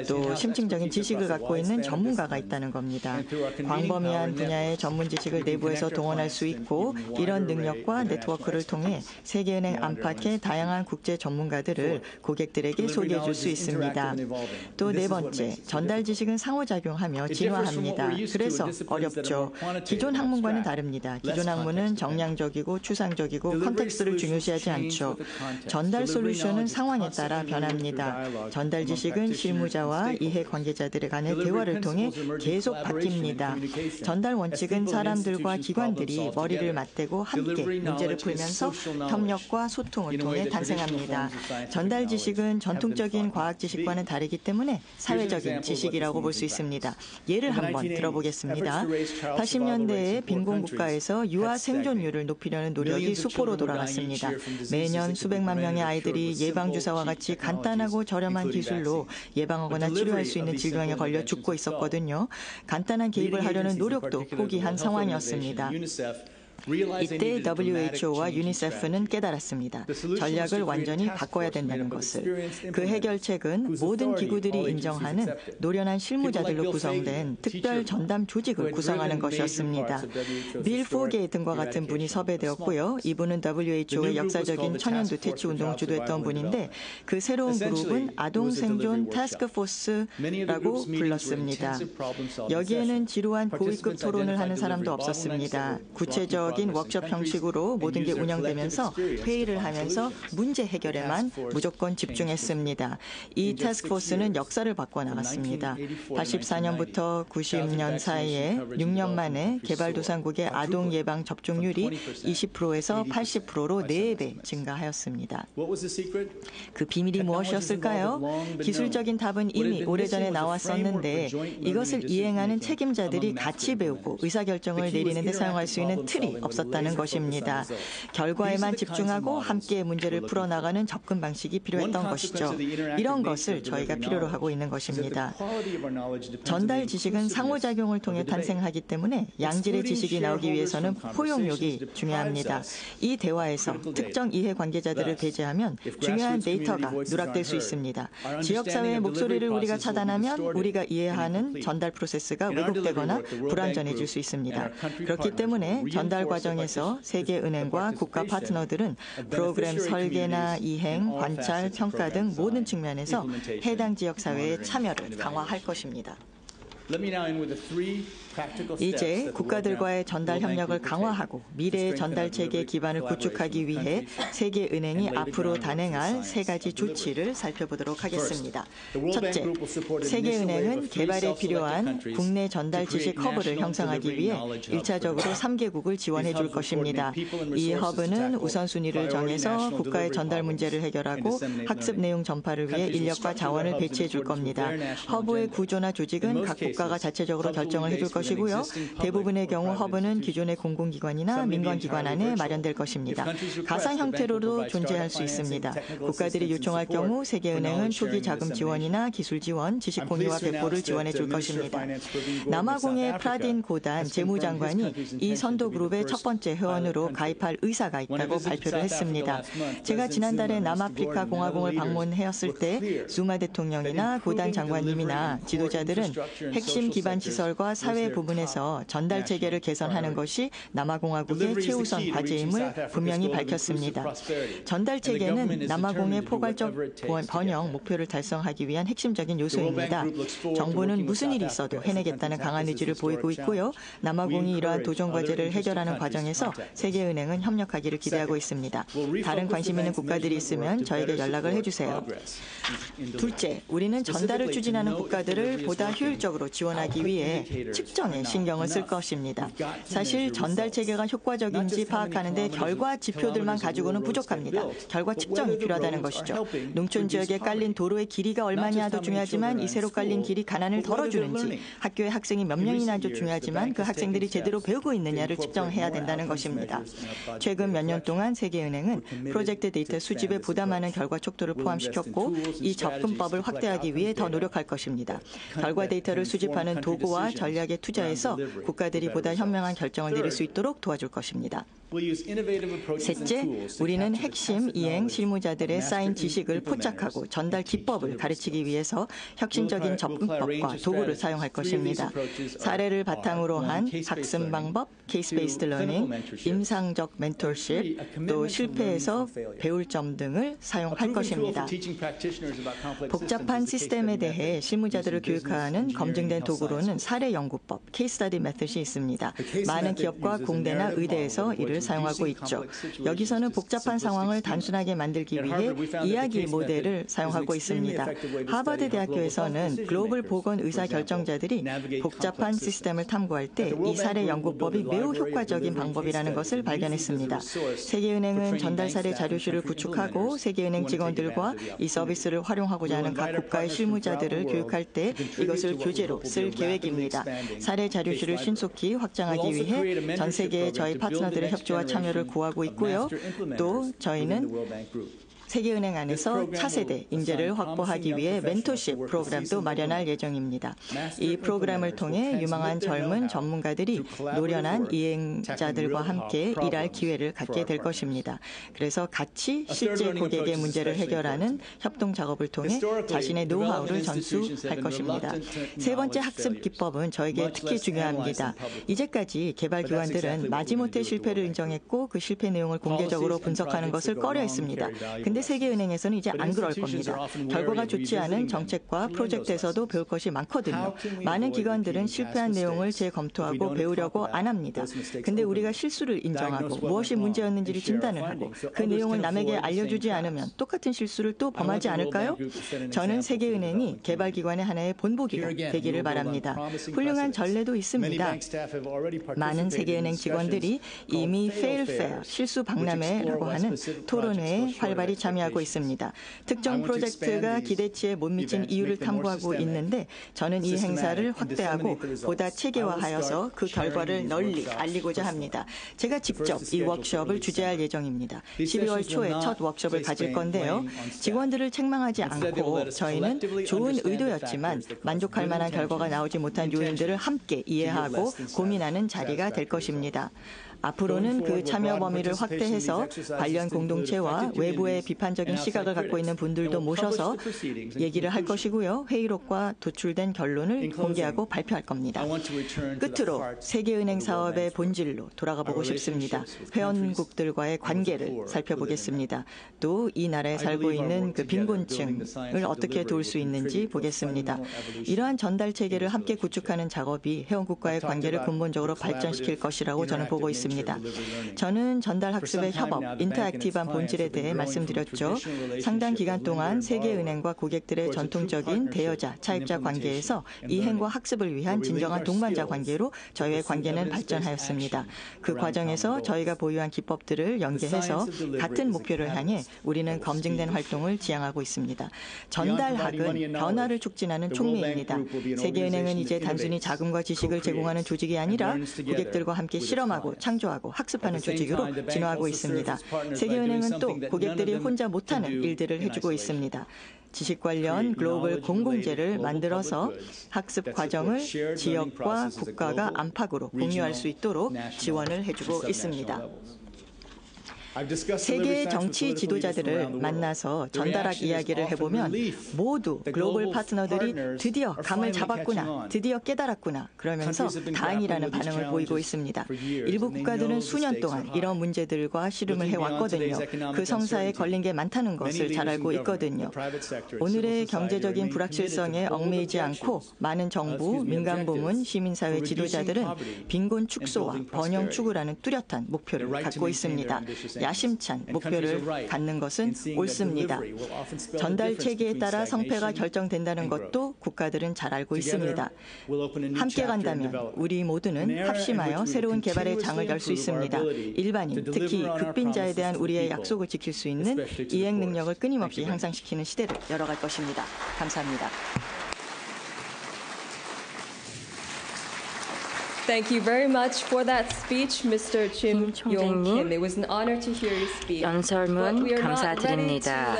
또 심층적인 지식을 갖고 있는 전문가가 있다는 겁니다. 광범위한 분야의 전문 지식을 내부에서 동원할 수 있고 이런 능력과 네트워크를 통해 세계은행 안팎의 다양한 국제 전문가들을 고객들에게 소개해 줄 수 있습니다. 또 네 번째, 전달 지식은 상호작용하며 진화합니다. 그래서 어렵죠. 기존 학문과는 다릅니다. 기존 학문은 정량적이고 추상적이고 컨텍스트를 중요시하지 않죠. 전달 솔루션은 상황에 따라 변합니다. 전달 지식은 실무자와 이해관계자들 간의 대화를 통해 계속 바뀝니다. 전달 원칙은 사람들과 기관들이 머리를 맞대고 함께 문제를 풀면서 협력과 소통을 통해 탄생합니다. 전달 지식은 전통적인 과학 지식과는 다르기 때문에 사회적인 지식이라고 볼 수 있습니다. 예를 한번 들어보겠습니다. 80년대에 빈곤 국가에서 유아 생존율을 높이려는 노력이 수포로 돌아갔습니다. 매년 수백만 명의 아이들이 예방주사와 같이 간단하고 저렴한 기술로 예방하거나 치료할 수 있는 질병에 걸려 죽고 있었거든요. 간단한 개입을 하려는 노력도 포기한 상황이었습니다. 이때 WHO와 유니세프는 깨달았습니다. 전략을 완전히 바꿔야 된다는 것을. 그 해결책은 모든 기구들이 인정하는 노련한 실무자들로 구성된 특별 전담 조직을 구성하는 것이었습니다. 빌 포게 등과 같은 분이 섭외되었고요. 이분은 WHO의 역사적인 천연두 퇴치 운동을 주도했던 분인데 그 새로운 그룹은 아동생존 태스크포스라고 불렀습니다. 여기에는 지루한 고위급 토론을 하는 사람도 없었습니다. 구체적 워크숍 형식으로 모든 게 운영되면서 회의를 하면서 문제 해결에만 무조건 집중했습니다. 이 태스크포스는 역사를 바꿔나갔습니다. 84년부터 90년 사이에 6년 만에 개발도상국의 아동 예방 접종률이 20%에서 80%로 4배 증가하였습니다. 그 비밀이 무엇이었을까요? 기술적인 답은 이미 오래전에 나왔었는데 이것을 이행하는 책임자들이 같이 배우고 의사결정을 내리는 데 사용할 수 있는 틀이 없었다는 것입니다. 결과에만 집중하고 함께 문제를 풀어나가는 접근 방식이 필요했던 것이죠. 이런 것을 저희가 필요로 하고 있는 것입니다. 전달 지식은 상호작용을 통해 탄생하기 때문에 양질의 지식이 나오기 위해서는 포용력이 중요합니다. 이 대화에서 특정 이해관계자들을 배제하면 중요한 데이터가 누락될 수 있습니다. 지역사회의 목소리를 우리가 차단하면 우리가 이해하는 전달 프로세스가 왜곡되거나 불완전해질 수 있습니다. 그렇기 때문에 전달 과정에서 세계은행과 국가 파트너들은 프로그램 설계나 이행, 관찰, 평가 등 모든 측면에서 해당 지역사회의 참여를 강화할 것입니다. 이제 국가들과의 전달 협력을 강화하고 미래의 전달 체계 기반을 구축하기 위해 세계은행이 앞으로 단행할 3가지 조치를 살펴보도록 하겠습니다. 첫째, 세계은행은 개발에 필요한 국내 전달 지식 허브를 형성하기 위해 1차적으로 3개국을 지원해 줄 것입니다. 이 허브는 우선순위를 정해서 국가의 전달 문제를 해결하고 학습 내용 전파를 위해 인력과 자원을 배치해 줄 겁니다. 허브의 구조나 조직은 각 국가가 자체적으로 결정을 해줄 것이고요. 대부분의 경우 허브는 기존의 공공기관이나 민간기관 안에 마련될 것입니다. 가상 형태로도 존재할 수 있습니다. 국가들이 요청할 경우 세계은행은 초기 자금 지원이나 기술 지원, 지식 공유와 배포를 지원해 줄 것입니다. 남아공의 프라딘 고단 재무장관이 이 선도그룹의 첫 번째 회원으로 가입할 의사가 있다고 발표를 했습니다. 제가 지난달에 남아프리카 공화국을 방문했을 때 zu마 대통령이나 고단 장관님이나 지도자들은 핵심 기반 시설과 사회 부분에서 전달 체계를 개선하는 것이 남아공화국의 최우선 과제임을 분명히 밝혔습니다. 전달 체계는 남아공의 포괄적 번영 목표를 달성하기 위한 핵심적인 요소입니다. 정부는 무슨 일이 있어도 해내겠다는 강한 의지를 보이고 있고요. 남아공이 이러한 도전 과제를 해결하는 과정에서 세계은행은 협력하기를 기대하고 있습니다. 다른 관심 있는 국가들이 있으면 저에게 연락을 해주세요. 둘째, 우리는 전달을 추진하는 국가들을 보다 효율적으로 지원하기 위해 측정에 신경을 쓸 것입니다. 사실 전달 체계가 효과적인지 파악하는 데 결과 지표들만 가지고는 부족합니다. 결과 측정이 필요하다는 것이죠. 농촌 지역에 깔린 도로의 길이가 얼마냐도 중요하지만 이 새로 깔린 길이 가난을 덜어주는지, 학교에 학생이 몇 명이나도 중요하지만 그 학생들이 제대로 배우고 있느냐를 측정해야 된다는 것입니다. 최근 몇 년 동안 세계은행은 프로젝트 데이터 수집에 보다 많은 결과 촉도를 포함시켰고 이 접근법을 확대하기 위해 더 노력할 것입니다. 결과 데이터를 수집하는 도구와 전략에 투자해서 국가들이 보다 현명한 결정을 내릴 수 있도록 도와줄 것입니다. 셋째, 우리는 핵심 이행 실무자들의 쌓인 지식을 포착하고 전달 기법을 가르치기 위해서 혁신적인 접근법과 도구를 사용할 것입니다. 사례를 바탕으로 한 학습 방법, 케이스 베이스드 러닝, 임상적 멘토십, 또 실패에서 배울 점 등을 사용할 것입니다. 복잡한 시스템에 대해 실무자들을 교육하는 검증된 도구로는 사례 연구법, 케이스 스터디 메서드이 있습니다. 많은 기업과 공대나 의대에서 이를 사용하고 있죠. 여기서는 복잡한 상황을 단순하게 만들기 위해 이야기 모델을 사용하고 있습니다. 하버드 대학교에서는 글로벌 보건 의사 결정자들이 복잡한 시스템을 탐구할 때 이 사례 연구법이 매우 효과적인 방법이라는 것을 발견했습니다. 세계은행은 전달 사례 자료실을 구축하고 세계은행 직원들과 이 서비스를 활용하고자 하는 각 국가의 실무자들을 교육할 때 이것을 교재로 쓸 계획입니다. 사례 자료실을 신속히 확장하기 위해 전 세계의 저희 파트너들의 협조와 참여를 구하고 있고요. 또 저희는 세계은행 안에서 차세대 인재를 확보하기 위해 멘토십 프로그램도 마련할 예정입니다. 이 프로그램을 통해 유망한 젊은 전문가들이 노련한 이행자들과 함께 일할 기회를 갖게 될 것입니다. 그래서 같이 실제 고객의 문제를 해결하는 협동 작업을 통해 자신의 노하우를 전수할 것입니다. 세 번째 학습 기법은 저에게 특히 중요합니다. 이제까지 개발기관들은 마지못해 실패를 인정했고 그 실패 내용을 공개적으로 분석하는 것을 꺼려했습니다. 근데 세계은행에서는 이제 안 그럴 겁니다. 결과가 좋지 않은 정책과 프로젝트에서도 배울 것이 많거든요. 많은 기관들은 실패한 내용을 재검토하고 배우려고 안 합니다. 근데 우리가 실수를 인정하고 무엇이 문제였는지를 진단을 하고 그 내용을 남에게 알려주지 않으면 똑같은 실수를 또 범하지 않을까요? 저는 세계은행이 개발기관의 하나의 본보기가 되기를 바랍니다. 훌륭한 전례도 있습니다. 많은 세계은행 직원들이 이미 fail fair, 실수 박람회라고 하는 토론회에 활발히 참여하고 있습니다. 특정 프로젝트가 기대치에 못 미친 이유를 탐구하고 있는데 저는 이 행사를 확대하고 보다 체계화하여서 그 결과를 널리 알리고자 합니다. 제가 직접 이 워크숍을 주재할 예정입니다. 12월 초에 첫 워크숍을 가질 건데요. 직원들을 책망하지 않고 저희는 좋은 의도였지만 만족할 만한 결과가 나오지 못한 요인들을 함께 이해하고 고민하는 자리가 될 것입니다. 앞으로는 그 참여 범위를 확대해서 관련 공동체와 외부의 비판적인 시각을 갖고 있는 분들도 모셔서 얘기를 할 것이고요. 회의록과 도출된 결론을 공개하고 발표할 겁니다. 끝으로 세계은행 사업의 본질로 돌아가 보고 싶습니다. 회원국들과의 관계를 살펴보겠습니다. 또 이 나라에 살고 있는 그 빈곤층을 어떻게 도울 수 있는지 보겠습니다. 이러한 전달 체계를 함께 구축하는 작업이 회원국과의 관계를 근본적으로 발전시킬 것이라고 저는 보고 있습니다. 저는 전달 학습의 협업, 인터랙티브한 본질에 대해 말씀드렸죠. 상당 기간 동안 세계은행과 고객들의 전통적인 대여자, 차입자 관계에서 이행과 학습을 위한 진정한 동반자 관계로 저희의 관계는 발전하였습니다. 그 과정에서 저희가 보유한 기법들을 연계해서 같은 목표를 향해 우리는 검증된 활동을 지향하고 있습니다. 전달학은 변화를 촉진하는 촉매입니다. 세계은행은 이제 단순히 자금과 지식을 제공하는 조직이 아니라 고객들과 함께 실험하고 창조하고 학습하는 조직으로 진화하고 있습니다. 세계은행은 또 고객들이 혼자 못하는 일들을 해주고 있습니다. 지식 관련 글로벌 공공재를 만들어서 학습 과정을 지역과 국가가 안팎으로 공유할 수 있도록 지원을 해주고 있습니다. 세계 정치 지도자들을 만나서 전달학 이야기를 해보면 모두 글로벌 파트너들이 드디어 감을 잡았구나, 드디어 깨달았구나 그러면서 다행이라는 반응을 보이고 있습니다. 일부 국가들은 수년 동안 이런 문제들과 씨름을 해왔거든요. 그 성사에 걸린 게 많다는 것을 잘 알고 있거든요. 오늘의 경제적인 불확실성에 얽매이지 않고 많은 정부, 민간부문, 시민사회 지도자들은 빈곤 축소와 번영 추구라는 뚜렷한 목표를 갖고 있습니다. 야심찬 목표를 갖는 것은 옳습니다. 전달 체계에 따라 성패가 결정된다는 것도 국가들은 잘 알고 있습니다. 함께 간다면 우리 모두는 합심하여 새로운 개발의 장을 열 수 있습니다. 일반인, 특히 극빈자에 대한 우리의 약속을 지킬 수 있는 이행 능력을 끊임없이 향상시키는 시대를 열어갈 것입니다. 감사합니다. Thank you very much for that speech, Mr. Kim Yong Kim. It was an honor to hear you speak. 연설문 감사드립니다.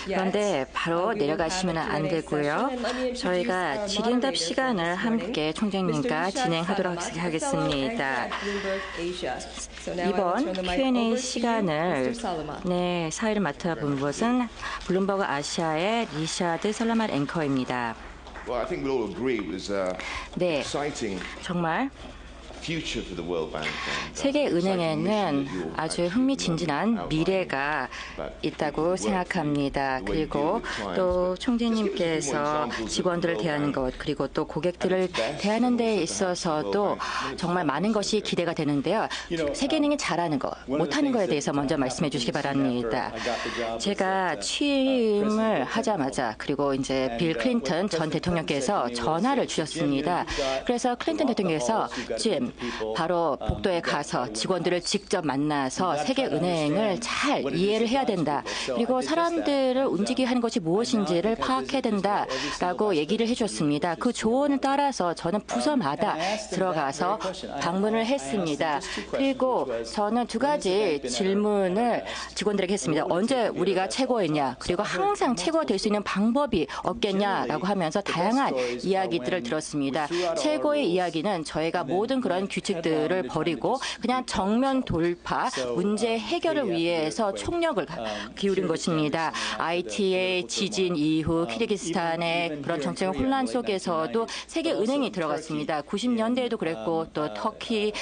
그런데 바로 내려가시면 안 되고요. 저희가 질의응답 시간을 함께 총재님과 진행하도록 하겠습니다. 이번 Q&A 시간을 사회를 맡아본 것은 블룸버그 아시아의 리샤드 설라만 앵커입니다. 네, 정말 세계은행에는 아주 흥미진진한 미래가 있다고 생각합니다. 그리고 또 총재님께서 직원들을 대하는 것, 그리고 또 고객들을 대하는 데 있어서도 정말 많은 것이 기대가 되는데요. 세계은행이 잘하는 것, 못하는 것에 대해서 먼저 말씀해 주시기 바랍니다. 제가 취임을 하자마자, 그리고 이제 빌 클린턴 전 대통령께서 전화를 주셨습니다. 그래서 클린턴 대통령께서 짐, 바로 복도에 가서 직원들을 직접 만나서 세계은행을 잘 이해를 해야 된다. 그리고 사람들을 움직이게 하는 것이 무엇인지를 파악해야 된다라고 얘기를 해줬습니다. 그 조언을 따라서 저는 부서마다 들어가서 방문을 했습니다. 그리고 저는 두 가지 질문을 직원들에게 했습니다. 언제 우리가 최고였냐? 그리고 항상 최고가 될 수 있는 방법이 없겠냐라고 하면서 다양한 이야기들을 들었습니다. 최고의 이야기는 저희가 모든 그런 규칙들을 버리고 그냥 정면 돌파, 문제 해결을 위해서 총력을 기울인 것입니다. ITA 지진 이후 키르기스탄의 그런 정치적 혼란 속에서도 세계은행이 들어갔습니다. 90년대에도 그랬고 또 터키의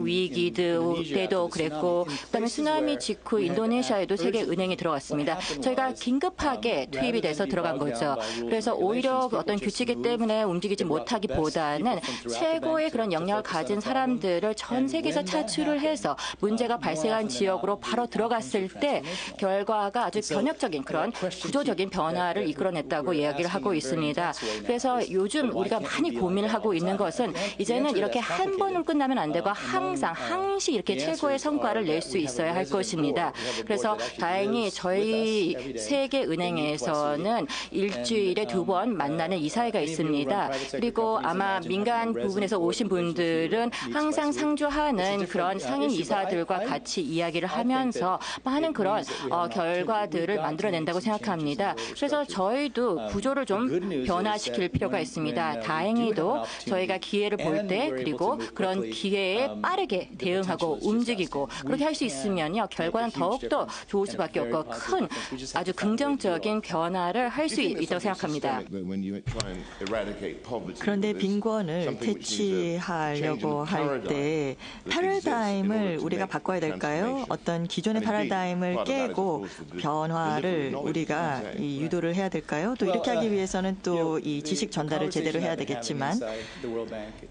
위기 때도 그랬고 그다음에 쓰나미 직후 인도네시아에도 세계은행이 들어갔습니다. 저희가 긴급하게 투입이 돼서 들어간 거죠. 그래서 오히려 어떤 규칙 때문에 움직이지 못하기보다는 최고의 그런 역량을 가진 사람들을 전 세계에서 차출을 해서 문제가 발생한 지역으로 바로 들어갔을 때 결과가 아주 변혁적인 그런 구조적인 변화를 이끌어냈다고 이야기를 하고 있습니다. 그래서 요즘 우리가 많이 고민을 하고 있는 것은 이제는 이렇게 한 번으로 끝나면 안 되고 항시 이렇게 최고의 성과를 낼 수 있어야 할 것입니다. 그래서 다행히 저희 세계은행에서는 일주일에 2번 만나는 이사회가 있습니다. 그리고 아마 민간 부분에서 오신 분들은 항상 상주하는 그런 상임 이사들과 같이 이야기를 하면서 많은 그런 결과들을 만들어낸다고 생각합니다. 그래서 저희도 구조를 좀 변화시킬 필요가 있습니다. 다행히도 저희가 기회를 볼 때 그리고 그런 기회에 빠르게 대응하고 움직이고 그렇게 할 수 있으면요 결과는 더욱더 좋을 수밖에 없고 큰 아주 긍정적인 변화를 할 수 있다고 생각합니다. 그런데 빈곤을 퇴치하려고 할 때 패러다임을 우리가 바꿔야 될까요? 어떤 기존의 패러다임을 깨고 변화를 우리가 유도를 해야 될까요? 또 이렇게 하기 위해서는 또 이 지식 전달을 제대로 해야 되겠지만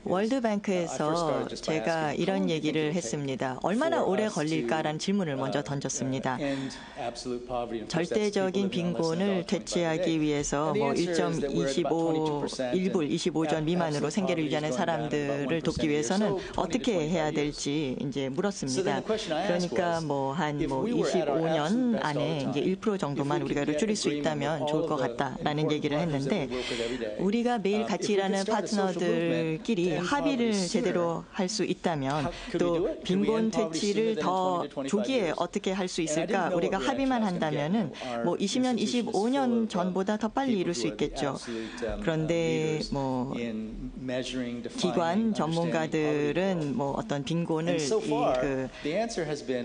월드뱅크에서 제가 이런 얘기를 했습니다. 얼마나 오래 걸릴까라는 질문을 먼저 던졌습니다. 절대적인 빈곤을 퇴치하기 위해서 뭐 1.25 25전 미만으로 생계를 유지하는 사람들을 돕기 위해서는 어떻게 해야 될지 이제 물었습니다. 그러니까 뭐 한 25년 안에 이제 1% 정도만 우리가 줄일 수 있다면 좋을 것 같다라는 얘기를 했는데 우리가 매일 같이 일하는 파트너들끼리 합의를 제대로 할 수 있다면 또 빈곤 퇴치를 더 조기에 어떻게 할 수 있을까? 우리가 합의만 한다면은 뭐 20년, 25년 전보다 더 빨리 이룰 수 있겠죠. 그런데 뭐 기관 전문가들은 뭐 어떤 빈곤을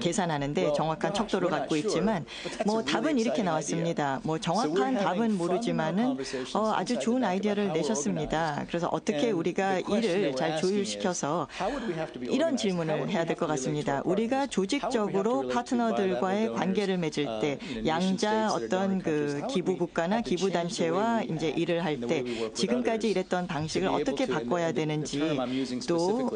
계산하는데 정확한 척도를 갖고 있지만 뭐 답은 이렇게 나왔습니다. 뭐 정확한 답은 모르지만은 아주 좋은 아이디어를 내셨습니다. 그래서 어떻게 우리가 일을 잘 조율시켜서 이런 질문을 해야 될 것 같습니다. 우리가 조직적으로 파트너들과의 관계를 맺을 때 양자 어떤 그 기부 국가나 기부 단체와 이제 일을 할 때 지금까지 일했던 방식을 어떻게 바꿔야 되는지 또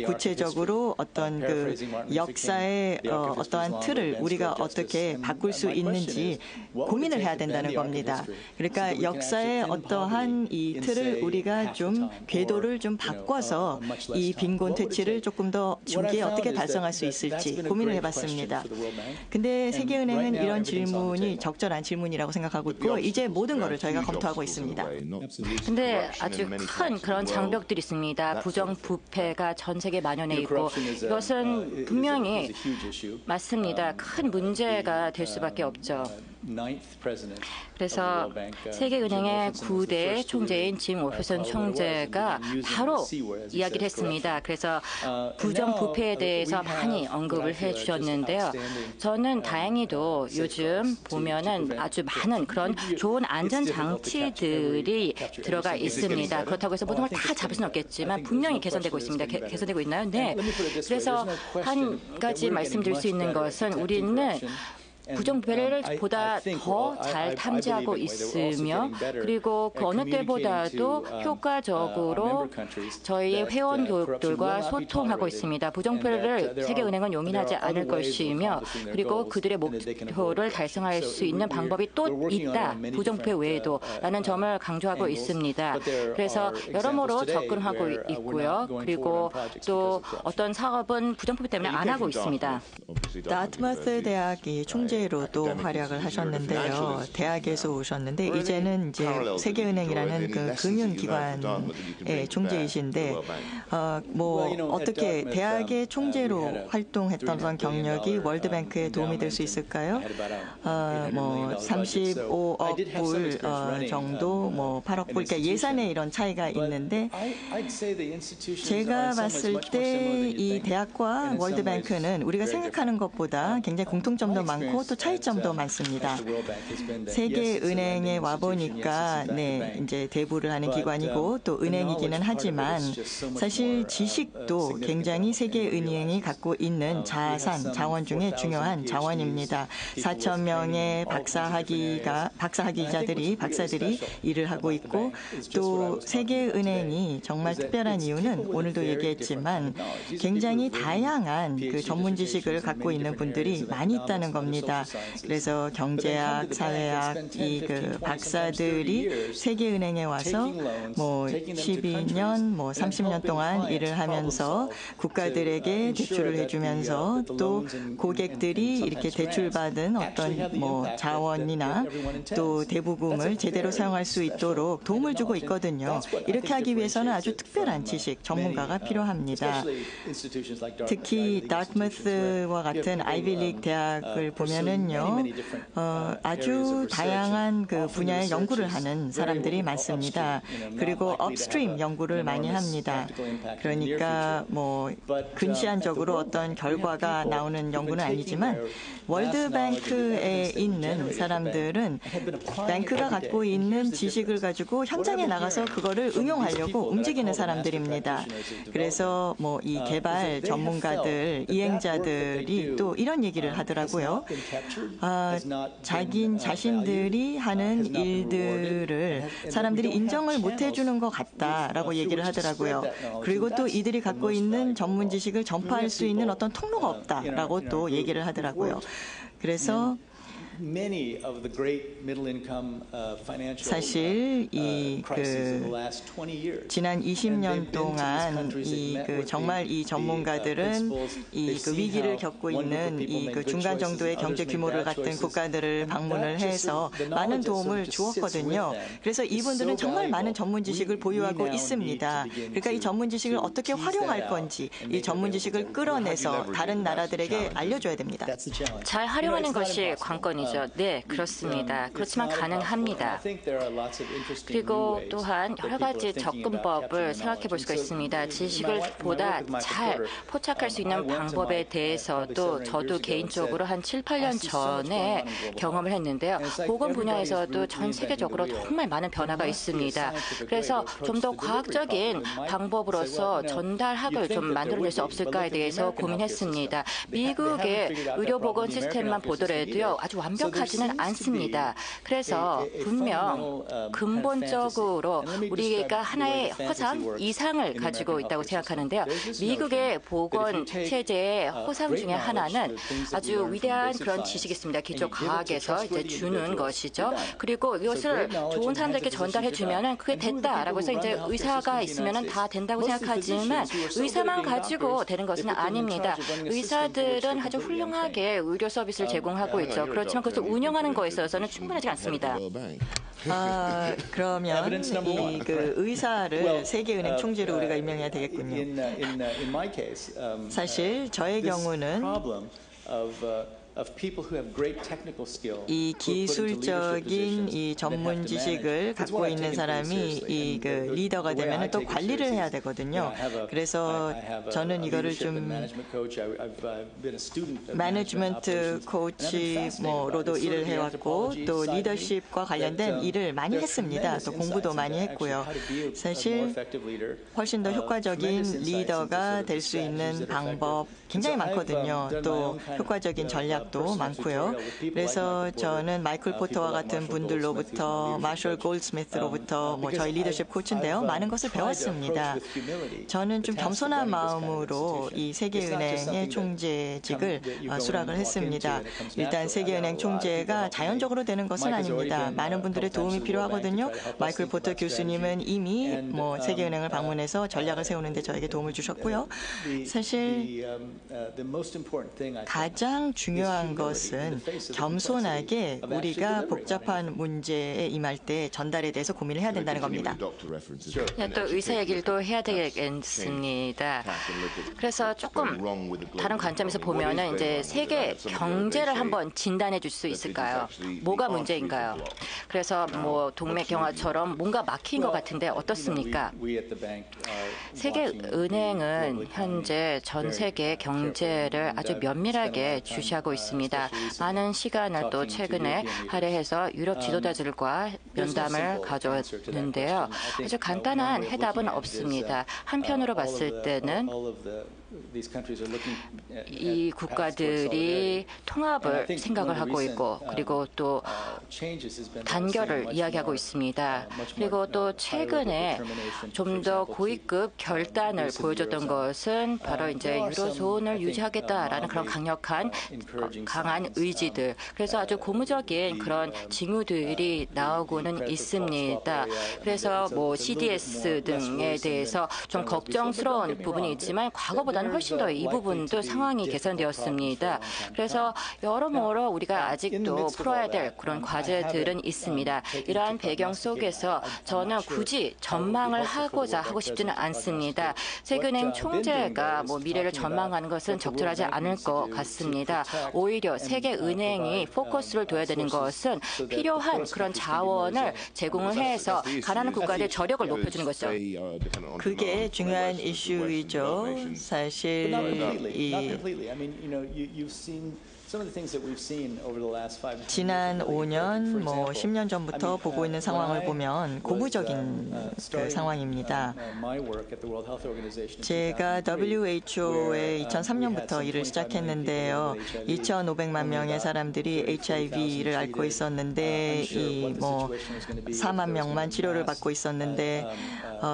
구체적으로 어떤 그 역사의 어떠한 틀을 우리가 어떻게 바꿀 수 있는지 고민을 해야 된다는 겁니다. 그러니까 역사의 어떠한 이 틀을 우리가 좀 궤도를 좀 바꿔서 이 빈곤 퇴치를 조금 더 중기에 어떻게 달성할 수 있을지 고민을 해봤습니다. 근데 세계은행은 이런 질문이 적절한 질문이라고 생각하고 있고 이제 모든 것을 저희가 검토하고 있습니다. 근데 아주 큰 그런 장벽들이 있습니다. 부정부패가 전 세계에 만연해 있고 이것은 분명히 맞습니다. 큰 문제가 될 수밖에 없죠. 그래서 세계은행의 9대 총재인 짐 월퍼슨 총재가 바로 이야기를 했습니다. 그래서 부정부패에 대해서 많이 언급을 해주셨는데요. 저는 다행히도 요즘 보면은 아주 많은 그런 좋은 안전장치들이 들어가 있습니다. 그렇다고 해서 모든 걸 다 잡을 수는 없겠지만 분명히 개선되고 있습니다. 개선되고 있나요? 네. 그래서 한 가지 말씀드릴 수 있는 것은 우리는 부정부패를 보다 더 잘 탐지하고 있으며 그리고 그 어느 때보다도 효과적으로 저희의 회원 교육들과 소통하고 있습니다. 부정부패를 세계은행은 용인하지 않을 것이며 그리고 그들의 목표를 달성할 수 있는 방법이 또 있다. 부정부패 외에도 라는 점을 강조하고 있습니다. 그래서 여러모로 접근하고 있고요. 그리고 또 어떤 사업은 부정부패 때문에 안 하고 있습니다. 다트머스 대학이 총재로도 활약을 하셨는데요. 대학에서 오셨는데 이제는 이제 세계은행이라는 그 금융기관의 총재이신데 뭐 어떻게 대학의 총재로 활동했던 경력이 월드뱅크에 도움이 될 수 있을까요? 뭐 35억 불 정도, 뭐 8억 불, 그러니까 예산에 이런 차이가 있는데 제가 봤을 때 이 대학과 월드뱅크는 우리가 생각하는 것보다 굉장히 공통점도 많고 또 차이점도 많습니다. 세계은행에 와 보니까 네, 이제 대부를 하는 기관이고 또 은행이기는 하지만 사실 지식도 굉장히 세계은행이 갖고 있는 자원 중에 중요한 자원입니다. 4천 명의 박사들이 일을 하고 있고 또 세계은행이 정말 특별한 이유는 오늘도 얘기했지만 굉장히 다양한 그 전문 지식을 갖고 있는 분들이 많이 있다는 겁니다. 그래서 경제학, 사회학 이 그 박사들이 세계은행에 와서 뭐 12년, 뭐 30년 동안 일을 하면서 국가들에게 대출을 해주면서 또 고객들이 이렇게 대출받은 어떤 뭐 자원이나 또 대부금을 제대로 사용할 수 있도록 도움을 주고 있거든요. 이렇게 하기 위해서는 아주 특별한 지식, 전문가가 필요합니다. 특히 다트머스와 같은 아이비리그 대학을 보면은요, 아주 다양한 그 분야의 연구를 하는 사람들이 많습니다. 그리고 업스트림 연구를 많이 합니다. 그러니까 뭐 근시안적으로 어떤 결과가 나오는 연구는 아니지만 월드뱅크에 있는 사람들은 뱅크가 갖고 있는 지식을 가지고 현장에 나가서 그거를 응용하려고 움직이는 사람들입니다. 그래서 뭐 이 개발 전문가들, 이행자들이 또 이런 얘기를 하더라고요. 자신들이 하는 일들을 사람들이 인정을 못 해주는 것 같다라고 얘기를 하더라고요. 그리고 또 이들이 갖고 있는 전문 지식을 전파할 수 있는 어떤 통로가 없다라고 또 얘기를 하더라고요. 그래서 사실 지난 20년 동안 정말 이 전문가들은 그 위기를 겪고 있는 중간 정도의 경제 규모를 갖춘 국가들을 방문을 해서 많은 도움을 주었거든요. 그래서 이분들은 정말 많은 전문 지식을 보유하고 있습니다. 그러니까 이 전문 지식을 어떻게 활용할 건지 이 전문 지식을 끌어내서 다른 나라들에게 알려줘야 됩니다. 잘 활용하는 것이 관건이죠. 네, 그렇습니다. 그렇지만 가능합니다. 그리고 또한 여러 가지 접근법을 생각해 볼 수가 있습니다. 지식을 보다 잘 포착할 수 있는 방법에 대해서도 저도 개인적으로 한 7, 8년 전에 경험을 했는데요. 보건 분야에서도 전 세계적으로 정말 많은 변화가 있습니다. 그래서 좀 더 과학적인 방법으로서 전달학을 좀 만들어낼 수 없을까에 대해서 고민했습니다. 미국의 의료보건 시스템만 보더라도요. 아주 완벽한 완벽하지는 않습니다. 그래서 분명 근본적으로 우리가 하나의 허상 이상을 가지고 있다고 생각하는데요. 미국의 보건 체제의 허상 중에 하나는 아주 위대한 그런 지식이 있습니다. 기초 과학에서 이제 주는 것이죠. 그리고 이것을 좋은 사람들에게 전달해 주면은 그게 됐다라고 해서 이제 의사가 있으면은 다 된다고 생각하지만 의사만 가지고 되는 것은 아닙니다. 의사들은 아주 훌륭하게 의료 서비스를 제공하고 있죠. 그렇지만 그것을 운영하는 거에 있어서는 충분하지 않습니다. 그러면 그 의사를 세계은행 총재로 우리가 임명해야 되겠군요. 사실 저의 경우는 이 기술적인 이 전문 지식을 갖고 있는 사람이 이 그 리더가 되면 또 관리를 해야 되거든요. 그래서 저는 이거를 좀 매니지먼트 코치로도 일을 해왔고 또 리더십과 관련된 일을 많이 했습니다. 또 공부도 많이 했고요. 사실 훨씬 더 효과적인 리더가 될 수 있는 방법 굉장히 많거든요. 또 효과적인 전략도 많고요. 그래서 저는 마이클 포터와 같은 분들로부터 마셜 골드스미스로부터 저희 리더십 코치인데요. 많은 것을 배웠습니다. 저는 좀 겸손한 마음으로 이 세계은행의 총재직을 수락을 했습니다. 일단 세계은행 총재가 자연적으로 되는 것은 아닙니다. 많은 분들의 도움이 필요하거든요. 마이클 포터 교수님은 이미 세계은행을 방문해서 전략을 세우는 데 저에게 도움을 주셨고요. 사실 가장 중요한 것은 겸손하게 우리가 복잡한 문제에 임할 때 전달에 대해서 고민을 해야 된다는 겁니다. 또 의사 얘기를 또 해야 되겠습니다. 그래서 조금 다른 관점에서 보면은 이제 세계 경제를 한번 진단해 줄 수 있을까요? 뭐가 문제인가요? 그래서 동맥경화처럼 뭔가 막힌 것 같은데 어떻습니까? 세계은행은 현재 전 세계 경제를 아주 면밀하게 주시하고 있습니다. 많은 시간을 또 최근에 할애해서 유럽 지도자들과 면담을 가져왔는데요. 아주 간단한 해답은 없습니다. 한편으로 봤을 때는 이 국가들이 통합을 생각을 하고 있고 그리고 또 단결을 이야기하고 있습니다. 그리고 또 최근에 좀 더 고위급 결단을 보여줬던 것은 바로 이제 유로존을 유지하겠다라는 그런 강한 의지들. 그래서 아주 고무적인 그런 징후들이 나오고는 있습니다. 그래서 CDS 등에 대해서 좀 걱정스러운 부분이 있지만 과거보다는 훨씬 더 이 부분도 상황이 개선되었습니다. 그래서 여러모로 우리가 아직도 풀어야 될 그런 과제들은 있습니다. 이러한 배경 속에서 저는 굳이 전망을 하고 싶지는 않습니다. 세계은행 총재가 미래를 전망하는 것은 적절하지 않을 것 같습니다. 오히려 세계은행이 포커스를 둬야 되는 것은 필요한 그런 자원을 제공을 해서 가난한 국가들의 저력을 높여주는 것이죠. 그게 중요한 이슈이죠. 사실 지난 5년, 10년 전부터 보고 있는 상황을 보면 고무적인 그 상황입니다. 제가 WHO에 2003년부터 일을 시작했는데요. 2,500만 명의 사람들이 HIV를 앓고 있었는데 4만 명만 치료를 받고 있었는데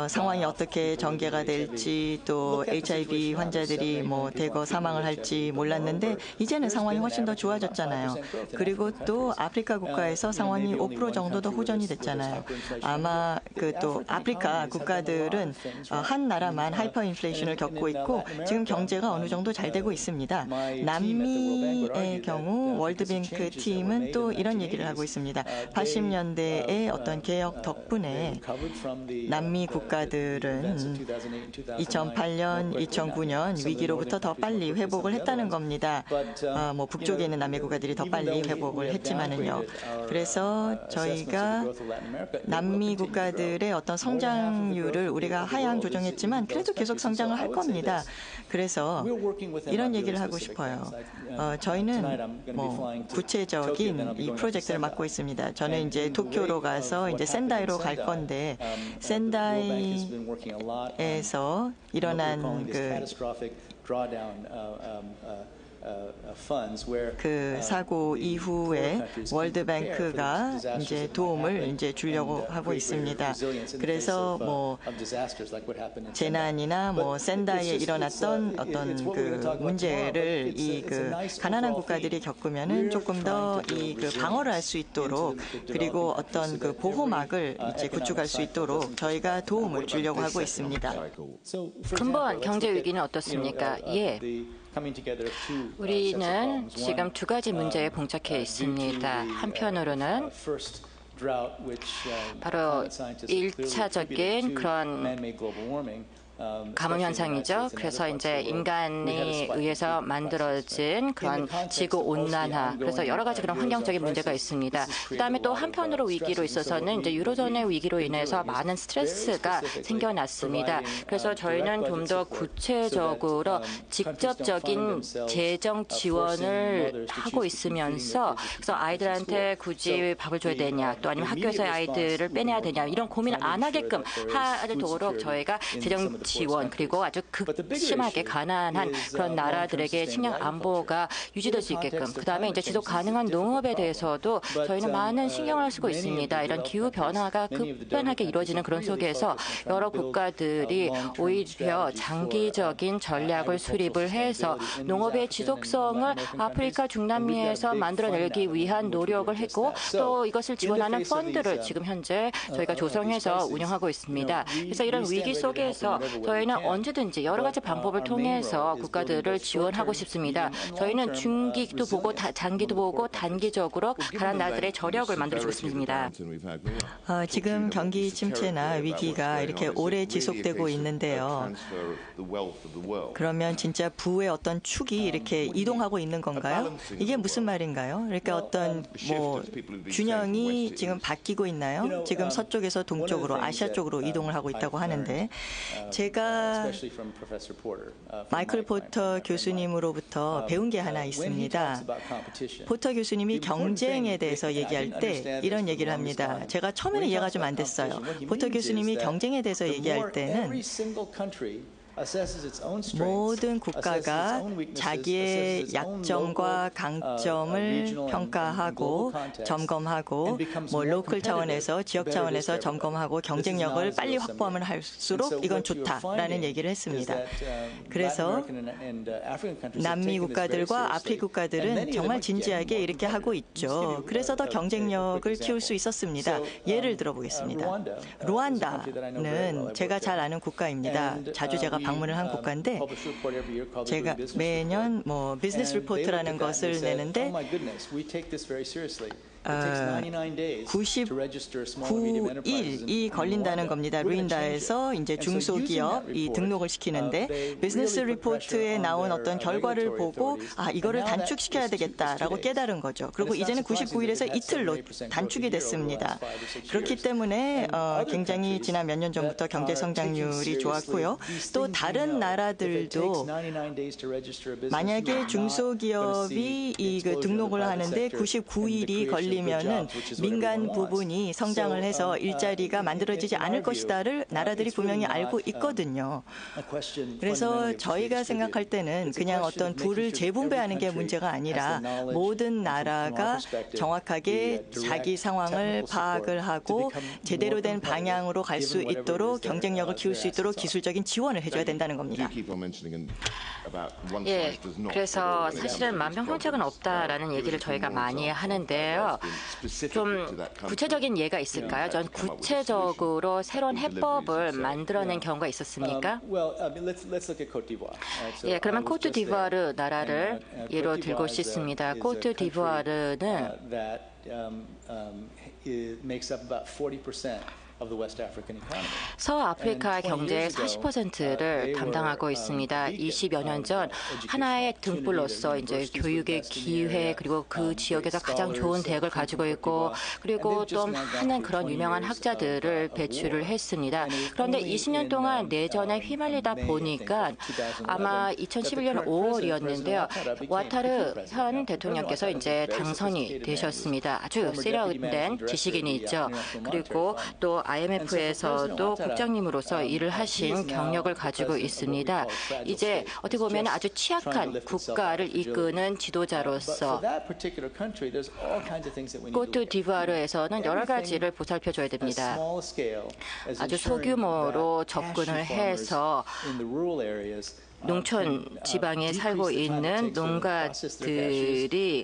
상황이 어떻게 전개가 될지 또 HIV 환자들이 대거 사망을 할지 몰랐는데 이제는 상황이 훨씬 더 좋아졌잖아요. 그리고 또 아프리카 국가에서 상황이 5% 정도 더 호전이 됐잖아요. 아마 또 아프리카 국가들은 한 나라만 하이퍼 인플레이션을 겪고 있고 지금 경제가 어느 정도 잘 되고 있습니다. 남미의 경우 월드뱅크 팀은 또 이런 얘기를 하고 있습니다. 80년대의 어떤 개혁 덕분에 남미 국가들은 2008년, 2009년 위기로부터 더 빨리 회복을 했다는 겁니다. 북쪽에 있는 남미 국가들이 더 빨리 회복을 했지만은요. 그래서 저희가 남미 국가들의 어떤 성장률을 우리가 하향 조정했지만 그래도 계속 성장을 할 겁니다. 그래서 이런 얘기를 하고 싶어요. 저희는 구체적인 이 프로젝트를 맡고 있습니다. 저는 이제 도쿄로 가서 이제 센다이로 갈 건데 센다이에서 일어난 그 사고 이후에 월드뱅크가 이제 도움을 이제 주려고 하고 있습니다. 그래서 뭐 재난이나 뭐 샌다이에 일어났던 어떤 그 문제를 이 그 가난한 국가들이 겪으면은 조금 더 이 그 방어를 할 수 있도록 그리고 어떤 그 보호막을 이제 구축할 수 있도록 저희가 도움을 주려고 하고 있습니다. 근본 경제 위기는 어떻습니까? 예. 우리는 지금 두 가지 문제에 봉착해 있습니다. 한편으로는 바로 1차적인 그런 가뭄 현상이죠. 그래서 이제 인간에 의해서 만들어진 그런 지구 온난화, 그래서 여러 가지 그런 환경적인 문제가 있습니다. 그다음에 또 한편으로 위기로 있어서는 이제 유로존의 위기로 인해서 많은 스트레스가 생겨났습니다. 그래서 저희는 좀 더 구체적으로 직접적인 재정 지원을 하고 있으면서 그래서 아이들한테 굳이 밥을 줘야 되냐, 또 아니면 학교에서 아이들을 빼내야 되냐 이런 고민을 안 하게끔 하도록 저희가 재정 지원 그리고 아주 극심하게 가난한 그런 나라들에게 식량 안보가 유지될 수 있게끔 그다음에 이제 지속 가능한 농업에 대해서도 저희는 많은 신경을 쓰고 있습니다. 이런 기후 변화가 급변하게 이루어지는 그런 속에서 여러 국가들이 오히려 장기적인 전략을 수립을 해서 농업의 지속성을 아프리카 중남미에서 만들어내기 위한 노력을 했고 또 이것을 지원하는 펀드를 지금 현재 저희가 조성해서 운영하고 있습니다. 그래서 이런 위기 속에서 저희는 언제든지 여러 가지 방법을 통해서 국가들을 지원하고 싶습니다. 저희는 중기도 보고 장기도 보고 단기적으로 가난한 나라들의 저력을 만들어주고 있습니다. 지금 경기 침체나 위기가 이렇게 오래 지속되고 있는데요. 그러면 진짜 부의 어떤 축이 이렇게 이동하고 있는 건가요? 이게 무슨 말인가요? 그러니까 어떤 뭐 균형이 지금 바뀌고 있나요? 지금 서쪽에서 동쪽으로 아시아 쪽으로 이동을 하고 있다고 하는데 제가 마이클 포터 교수님으로부터 배운 게 하나 있습니다. 포터 교수님이 경쟁에 대해서 얘기할 때 이런 얘기를 합니다. 제가 처음에는 이해가 좀 안 됐어요. 포터 교수님이 경쟁에 대해서 얘기할 때는 모든 국가가 자기의 약점과 강점을 평가하고 점검하고 뭐 로컬 차원에서 지역 차원에서 점검하고 경쟁력을 빨리 확보하면 할수록 이건 좋다라는 얘기를 했습니다. 그래서 남미 국가들과 아프리카 국가들은 정말 진지하게 이렇게 하고 있죠. 그래서 더 경쟁력을 키울 수 있었습니다. 예를 들어보겠습니다. 루안다는 제가 잘 아는 국가입니다. 자주 제가 방문을 한 국가인데 제가 매년 뭐 비즈니스 리포트라는 것을 내는데 99일이 걸린다는 겁니다. 루인다에서 이제 중소기업이 등록을 시키는데 비즈니스 리포트에 나온 어떤 결과를 보고 이거를 단축시켜야 되겠다라고 깨달은 거죠. 그리고 이제는 99일에서 이틀로 단축이 됐습니다. 그렇기 때문에 굉장히 지난 몇 년 전부터 경제 성장률이 좋았고요. 또 다른 나라들도 만약에 중소기업이 그 등록을 하는데 99일이 걸리면은 민간 부분이 성장을 해서 일자리가 만들어지지 않을 것이다를 나라들이 분명히 알고 있거든요. 그래서 저희가 생각할 때는 그냥 어떤 부를 재분배하는 게 문제가 아니라 모든 나라가 정확하게 자기 상황을 파악을 하고 제대로 된 방향으로 갈 수 있도록 경쟁력을 키울 수 있도록 기술적인 지원을 해줘야 된다는 겁니다. 예, 그래서 사실은 만병통치약은 없다라는 얘기를 저희가 많이 하는데요. 좀 구체적인 예가 있을까요? 전 구체적으로 새로운 해법을 만들어낸 경우가 있었습니까? 예, 그러면 코트디부아르 나라를 예로 들고 싶습니다. 코트디부아르는 서아프리카 경제의 40%를 담당하고 있습니다. 20여 년 전 하나의 등불로서 이제 교육의 기회 그리고 그 지역에서 가장 좋은 대학을 가지고 있고 그리고 또 많은 그런 유명한 학자들을 배출을 했습니다. 그런데 20년 동안 내전에 휘말리다 보니까 아마 2011년 5월이었는데요. 와타르 현 대통령께서 이제 당선이 되셨습니다. 아주 세련된 지식인이 있죠. 그리고 또 IMF에서도 국장님으로서 일을 하신 경력을 가지고 있습니다. 이제 어떻게 보면 아주 취약한 국가를 이끄는 지도자로서 코트디부아르에서는 여러 가지를 보살펴줘야 됩니다. 아주 소규모로 접근을 해서 농촌 지방에 살고 있는 농가들이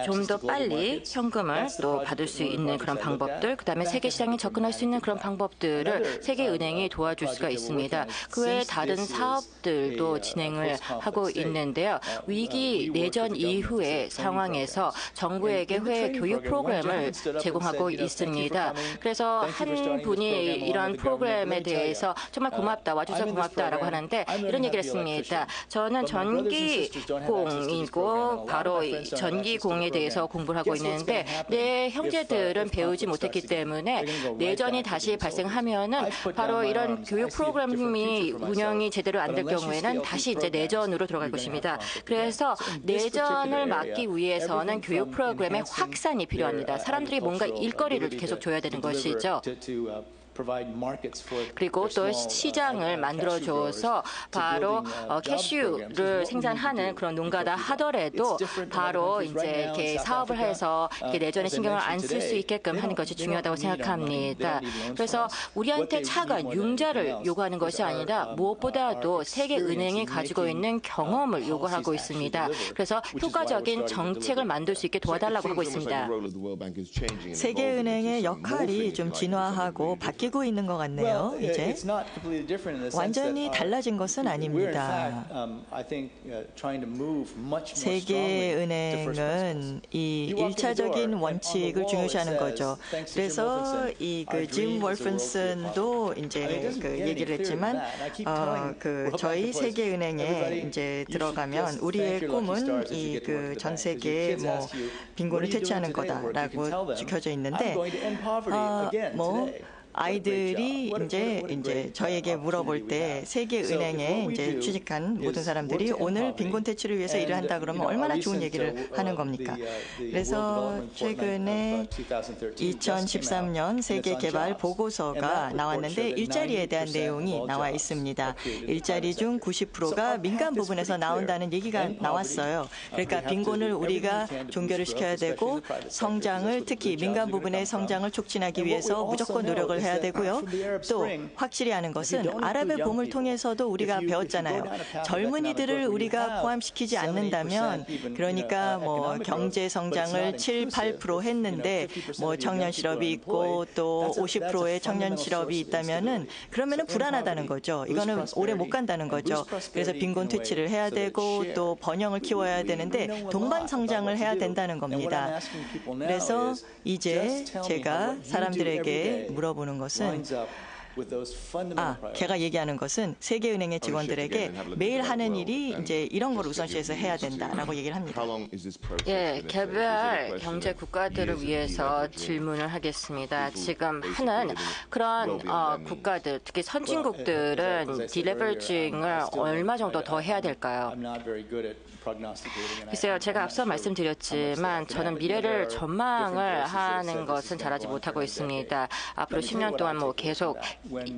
좀 더 빨리 현금을 또 받을 수 있는 그런 방법들, 그다음에 세계 시장에 접근할 수 있는 그런 방법들을 세계은행이 도와줄 수가 있습니다. 그 외에 다른 사업들도 진행을 하고 있는데요. 위기 내전 이후의 상황에서 정부에게 해외 교육 프로그램을 제공하고 있습니다. 그래서 한 분이 이런 프로그램에 대해서 정말 고맙다, 와줘서 고맙다라고 하는데 이런 얘기를 했습니다. 저는 전기공이고 바로 전기공에 대해서 공부를 하고 있는데 내 형제들은 배우지 못했기 때문에 내전이 다시 발생하면은 바로 이런 교육 프로그램이 운영이 제대로 안 될 경우에는 다시 이제 내전으로 들어갈 것입니다. 그래서 내전을 막기 위해서는 교육 프로그램의 확산이 필요합니다. 사람들이 뭔가 일거리를 계속 줘야 되는 것이죠. 그리고 또 시장을 만들어줘서 바로 캐슈를 생산하는 그런 농가다 하더라도 바로 이제 이렇게 사업을 해서 이렇게 내전에 신경을 안 쓸 수 있게끔 하는 것이 중요하다고 생각합니다. 그래서 우리한테 차관 융자를 요구하는 것이 아니라 무엇보다도 세계은행이 가지고 있는 경험을 요구하고 있습니다. 그래서 효과적인 정책을 만들 수 있게 도와달라고 하고 있습니다. 세계은행의 역할이 좀 진화하고 바뀌고 있는 것 같네요. 이제 완전히 달라진 것은 아닙니다. 세계은행은 이 1차적인 원칙을 중요시하는 거죠. 그래서 짐 월픈슨도 이제 얘기를 했지만 저희 세계은행에 이제 들어가면 우리의 꿈은 이 전 세계에 빈곤을 퇴치하는 거다라고 적혀져 있는데 아이들이 이제 저에게 물어볼 때 세계은행에 이제 취직한 모든 사람들이 오늘 빈곤 퇴치를 위해서 일을 한다 그러면 얼마나 좋은 얘기를 하는 겁니까? 그래서 최근에 2013년 세계 개발 보고서가 나왔는데 일자리에 대한 내용이 나와 있습니다. 일자리 중 90%가 민간 부분에서 나온다는 얘기가 나왔어요. 그러니까 빈곤을 우리가 종결을 시켜야 되고 성장을 특히 민간 부분의 성장을 촉진하기 위해서 무조건 노력을 해야 되고요. 또 확실히 아는 것은 아랍의 봄을 통해서도 우리가 배웠잖아요. 젊은이들을 우리가 포함시키지 않는다면 그러니까 경제 성장을 7, 8% 했는데 청년 실업이 있고 또 50%의 청년 실업이 있다면은 그러면은 불안하다는 거죠. 이거는 오래 못 간다는 거죠. 그래서 빈곤 퇴치를 해야 되고 또 번영을 키워야 되는데 동반 성장을 해야 된다는 겁니다. 그래서 이제 제가 사람들에게 물어보는 것은 제가 얘기하는 것은 세계은행의 직원들에게 매일 하는 일이 이제 이런 걸 우선시해서 해야 된다라고 얘기를 합니다. 개발 경제 국가들을 위해서 질문을 하겠습니다. 지금 하는 그런 국가들, 특히 선진국들은 디레버리징을 얼마 정도 더 해야 될까요? 글쎄요, 제가 앞서 말씀드렸지만 저는 미래를 전망을 하는 것은 잘하지 못하고 있습니다. 앞으로 10년 동안 계속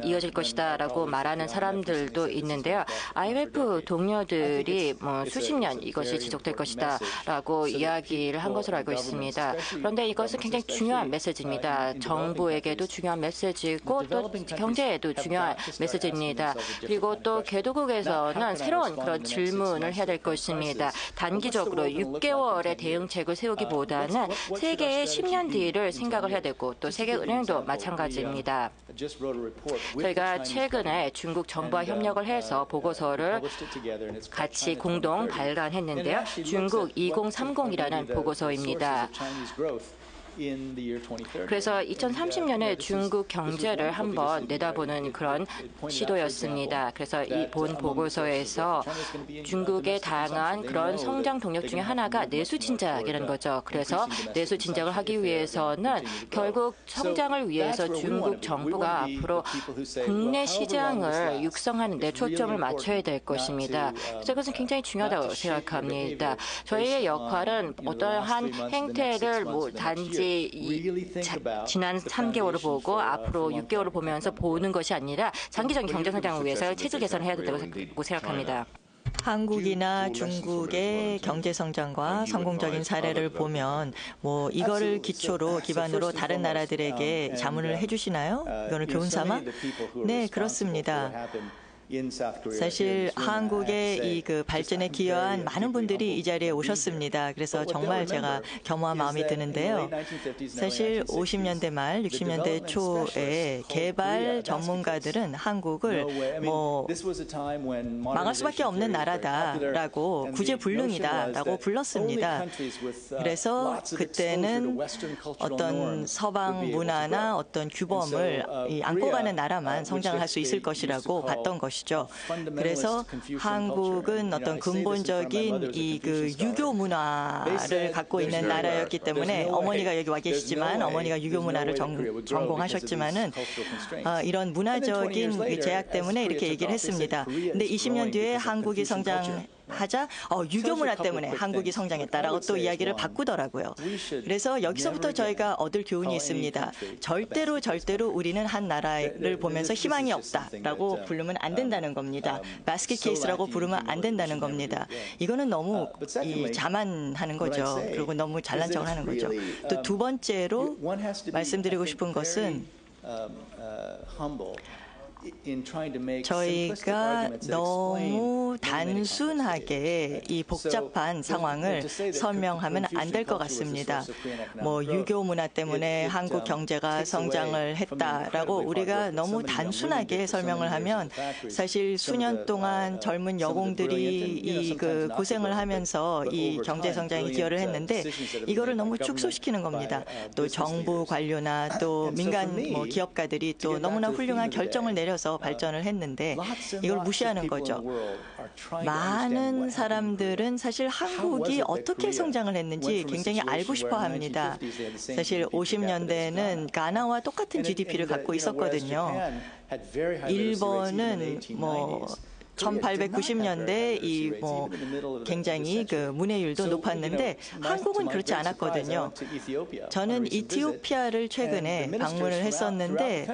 이어질 것이다라고 말하는 사람들도 있는데요. IMF 동료들이 수십 년 이것이 지속될 것이다라고 이야기를 한 것으로 알고 있습니다. 그런데 이것은 굉장히 중요한 메시지입니다. 정부에게도 중요한 메시지이고 또 경제에도 중요한 메시지입니다. 그리고 또 개도국에서는 새로운 그런 질문을 해야 될 것입니다. 단기적으로 6개월의 대응책을 세우기보다는 세계의 10년 뒤를 생각을 해야 되고 또 세계은행도 마찬가지입니다. 저희가 최근에 중국 정부와 협력을 해서 보고서를 같이 공동 발간했는데요. 중국 2030이라는 보고서입니다. 그래서 2030년에 중국 경제를 한번 내다보는 그런 시도였습니다. 그래서 이 본 보고서에서 중국의 다양한 그런 성장 동력 중에 하나가 내수 진작이라는 거죠. 그래서 내수 진작을 하기 위해서는 결국 성장을 위해서 중국 정부가 앞으로 국내 시장을 육성하는 데 초점을 맞춰야 될 것입니다. 그래서 그것은 굉장히 중요하다고 생각합니다. 저희의 역할은 어떠한 행태를 단지 지난 3개월을 보고 앞으로 6개월을 보면서 보는 것이 아니라 장기적인 경제 성장을 위해서 체질 개선을 해야 된다고 생각합니다. 한국이나 중국의 경제 성장과 성공적인 사례를 보면 뭐 이거를 기반으로 다른 나라들에게 자문을 해주시나요? 이거는 교훈 삼아? 네, 그렇습니다. 사실 한국의 이 발전에 기여한 많은 분들이 이 자리에 오셨습니다. 그래서 정말 제가 겸허한 마음이 드는데요. 사실 50년대 말, 60년대 초에 개발 전문가들은 한국을 망할 수밖에 없는 나라다라고 구제불능이다라고 불렀습니다. 그래서 그때는 어떤 서방 문화나 어떤 규범을 안고 가는 나라만 성장을 할 수 있을 것이라고 봤던 것이죠. 그래서 한국은 어떤 근본적인 유교 문화를 갖고 있는 나라였기 때문에 어머니가 여기 와 계시지만 어머니가 유교 문화를 전공하셨지만은 이런 문화적인 제약 때문에 이렇게 얘기를 했습니다. 근데 20년 뒤에 한국이 성장하자 유교 문화 때문에 한국이 성장했다라고 또 이야기를 바꾸더라고요. 그래서 여기서부터 저희가 얻을 교훈이 있습니다. 절대로 우리는 한 나라를 보면서 희망이 없다라고 부르면 안 된다는 겁니다. 바스켓 케이스라고 부르면 안 된다는 겁니다. 이거는 너무 자만하는 거죠. 그리고 너무 잘난 척을 하는 거죠. 또 두 번째로 말씀드리고 싶은 것은 저희가 너무 단순하게 이 복잡한 상황을 설명하면 안 될 것 같습니다. 유교 문화 때문에 한국 경제가 성장을 했다라고 우리가 너무 단순하게 설명을 하면 사실 수년 동안 젊은 여공들이 고생을 하면서 이 경제 성장에 기여를 했는데 이거를 너무 축소시키는 겁니다. 또 정부 관료나 또 민간 기업가들이 또 너무나 훌륭한 결정을 내려서 발전을 했는데 이걸 무시하는 거죠. 많은 사람들은 사실 한국이 어떻게 성장을 했는지 굉장히 알고 싶어 합니다. 사실 50년대에는 가나와 똑같은 GDP를 갖고 있었거든요. 일본은 1890년대 굉장히 문해율도 높았는데 한국은 그렇지 않았거든요. 저는 이티오피아를 최근에 방문을 했었는데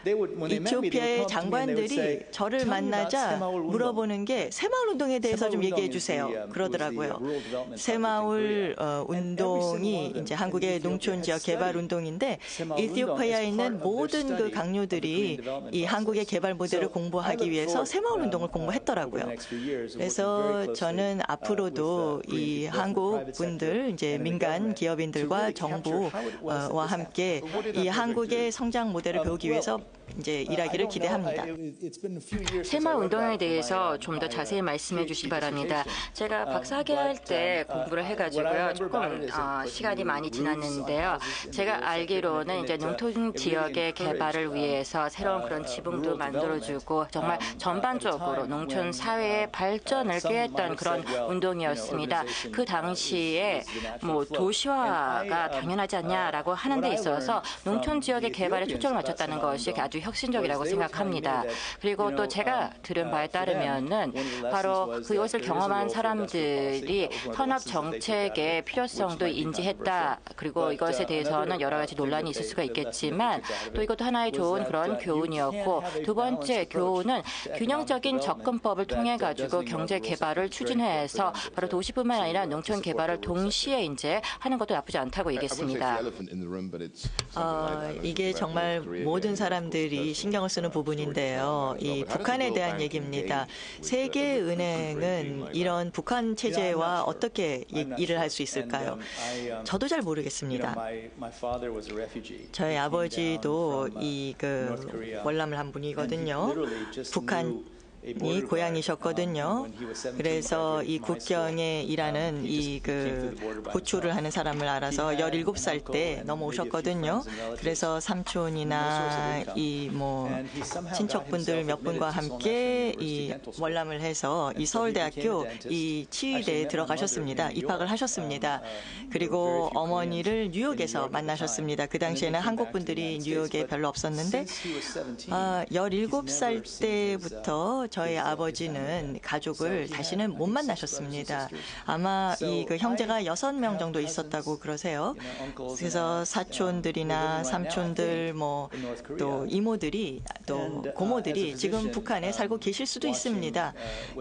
이티오피아의 장관들이 저를 만나자 물어보는 게 새마을 운동에 대해서 좀 얘기해 주세요. 그러더라고요. 새마을 운동이 이제 한국의 농촌 지역 개발 운동인데 이티오피아에 있는 모든 강요들이 이 한국의 개발 모델을 공부하기 위해서 새마을 운동을 공부했더라고요. 그래서 저는 앞으로도 이 한국 분들 이제 민간 기업인들과 정부와 함께 이 한국의 성장 모델을 배우기 위해서 이제 일하기를 기대합니다. 새마을 운동에 대해서 좀 더 자세히 말씀해 주시기 바랍니다. 제가 박사학위 할 때 공부를 해가지고요. 조금 시간이 많이 지났는데요. 제가 알기로는 이제 농촌 지역의 개발을 위해서 새로운 그런 지붕도 만들어주고 정말 전반적으로 농촌 사회의 발전을 꾀했던 그런 운동이었습니다. 그 당시에 도시화가 당연하지 않냐라고 하는 데 있어서 농촌 지역의 개발에 초점을 맞췄다는 것이 아주 혁신적이라고 생각합니다. 그리고 또 제가 들은 바에 따르면은 바로 그것을 경험한 사람들이 현업 정책의 필요성도 인지했다. 그리고 이것에 대해서는 여러 가지 논란이 있을 수가 있겠지만 또 이것도 하나의 좋은 그런 교훈이었고 두 번째 교훈은 균형적인 접근법을 통해 가지고 경제 개발을 추진해서 바로 도시뿐만 아니라 농촌 개발을 동시에 이제 하는 것도 나쁘지 않다고 얘기했습니다. 이게 정말 모든 사람들이 신경을 쓰는 부분인데요. 이 북한에 대한 얘기입니다. 세계은행은 이런 북한 체제와 어떻게 일을 할 수 있을까요? 저도 잘 모르겠습니다. 저희 아버지도 월남을 한 분이거든요. 북한 이 고향이셨거든요. 그래서 이 국경에 일하는 호출을 하는 사람을 알아서 17살 때 넘어오셨거든요. 그래서 삼촌이나 친척분들 몇 분과 함께 이 월남을 해서 이 서울대학교 이 치의대에 들어가셨습니다. 입학을 하셨습니다. 그리고 어머니를 뉴욕에서 만나셨습니다. 그 당시에는 한국 분들이 뉴욕에 별로 없었는데 17살 때부터 저희 아버지는 가족을 다시는 못 만나셨습니다. 아마 이 그 형제가 6명 정도 있었다고 그러세요. 그래서 사촌들이나 삼촌들 뭐 또 이모들이 또 고모들이 지금 북한에 살고 계실 수도 있습니다.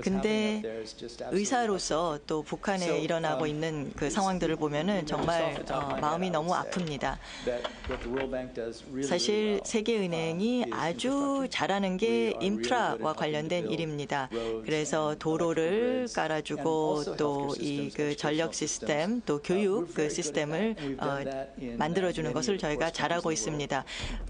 근데 의사로서 또 북한에 일어나고 있는 그 상황들을 보면은 정말 마음이 너무 아픕니다. 사실 세계은행이 아주 잘하는 게 인프라와 관련된 일입니다. 그래서 도로를 깔아주고 또 이 그 전력 시스템 또 교육 그 시스템을 만들어주는 것을 저희가 잘하고 있습니다.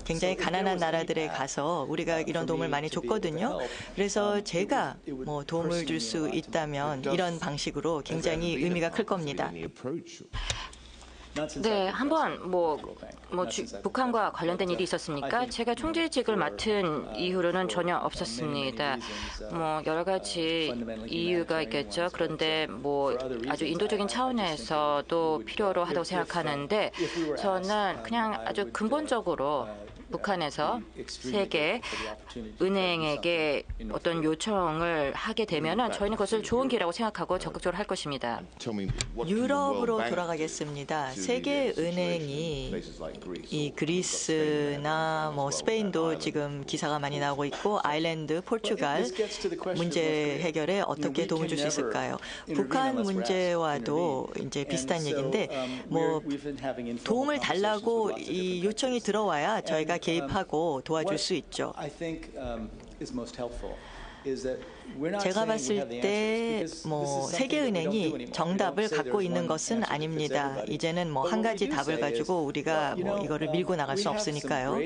굉장히 가난한 나라들에 가서 우리가 이런 도움을 많이 줬거든요. 그래서 제가 뭐 도움을 줄 수 있다면 이런 방식으로 굉장히 의미가 클 겁니다. 네, 한번 북한과 관련된 일이 있었습니까? 제가 총재직을 맡은 이후로는 전혀 없었습니다. 여러 가지 이유가 있겠죠. 그런데 아주 인도적인 차원에서도 필요로 하다고 생각하는데 저는 그냥 아주 근본적으로 북한에서 세계 은행에게 어떤 요청을 하게 되면은 저희는 그것을 좋은 기회라고 생각하고 적극적으로 할 것입니다. 유럽으로 돌아가겠습니다. 세계 은행이 이 그리스나 스페인도 지금 기사가 많이 나오고 있고 아일랜드, 포르투갈 문제 해결에 어떻게 도움을 줄 수 있을까요? 북한 문제와도 이제 비슷한 얘기인데 도움을 달라고 이 요청이 들어와야 저희가 개입하고 도와줄 수 있죠. 제가 봤을 때 세계은행이 정답을 갖고 있는 것은 아닙니다. 이제는 한 가지 답을 가지고 우리가 이거를 밀고 나갈 수 없으니까요.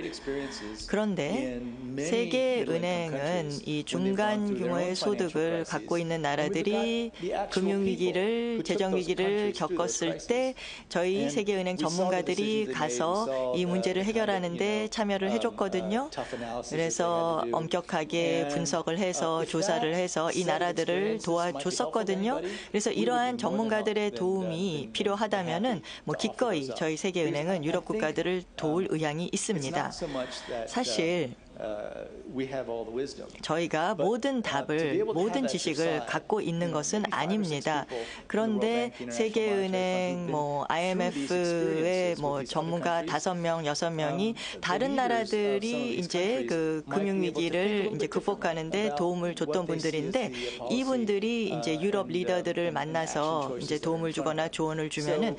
그런데 세계은행은 이 중간 규모의 소득을 갖고 있는 나라들이 금융위기를, 재정위기를 겪었을 때 저희 세계은행 전문가들이 가서 이 문제를 해결하는 데 참여를 해줬거든요. 그래서 엄격하게 분석을 해서 조사를 해서 이 나라들을 도와줬었거든요. 그래서 이러한 전문가들의 도움이 필요하다면은 기꺼이 저희 세계은행은 유럽 국가들을 도울 의향이 있습니다. 사실 저희가 모든 답을, 모든 지식을 갖고 있는 것은 아닙니다. 그런데 세계은행, IMF의 전문가 5명, 6명이 다른 나라들이 이제 그 금융위기를 이제 극복하는데 도움을 줬던 분들인데 이분들이 이제 유럽 리더들을 만나서 이제 도움을 주거나 조언을 주면은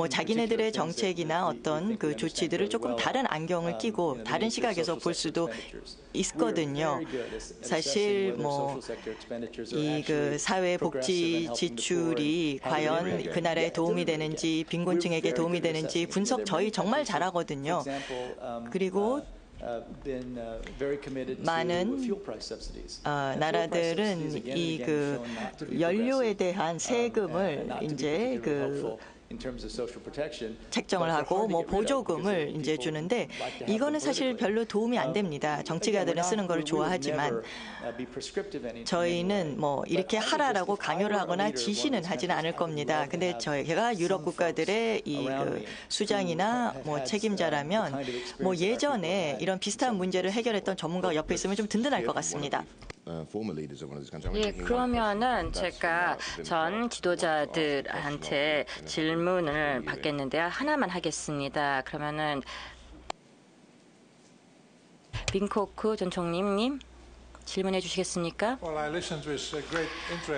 자기네들의 정책이나 어떤 그 조치들을 조금 다른 안경을 끼고 다른 시각에서 볼 수도 있거든요. 사실 이 그 사회복지 지출이 과연 그 나라에 도움이 되는지 빈곤층에게 도움이 되는지 분석 저희 정말 잘하거든요. 그리고 많은 나라들은 이 그 연료에 대한 세금을 이제 그 책정을 하고 보조금을 이제 주는데 이거는 사실 별로 도움이 안 됩니다. 정치가들은 쓰는 걸 좋아하지만 저희는 이렇게 하라라고 강요를 하거나 지시는 하지는 않을 겁니다. 근데 저희가 유럽 국가들의 이 그 수장이나 책임자라면 예전에 이런 비슷한 문제를 해결했던 전문가가 옆에 있으면 좀 든든할 것 같습니다. 예, 그러면은 제가 전 지도자들한테 질문을 받겠는데요. 하나만 하겠습니다. 그러면은 빈코크 전 총리님 질문해 주시겠습니까?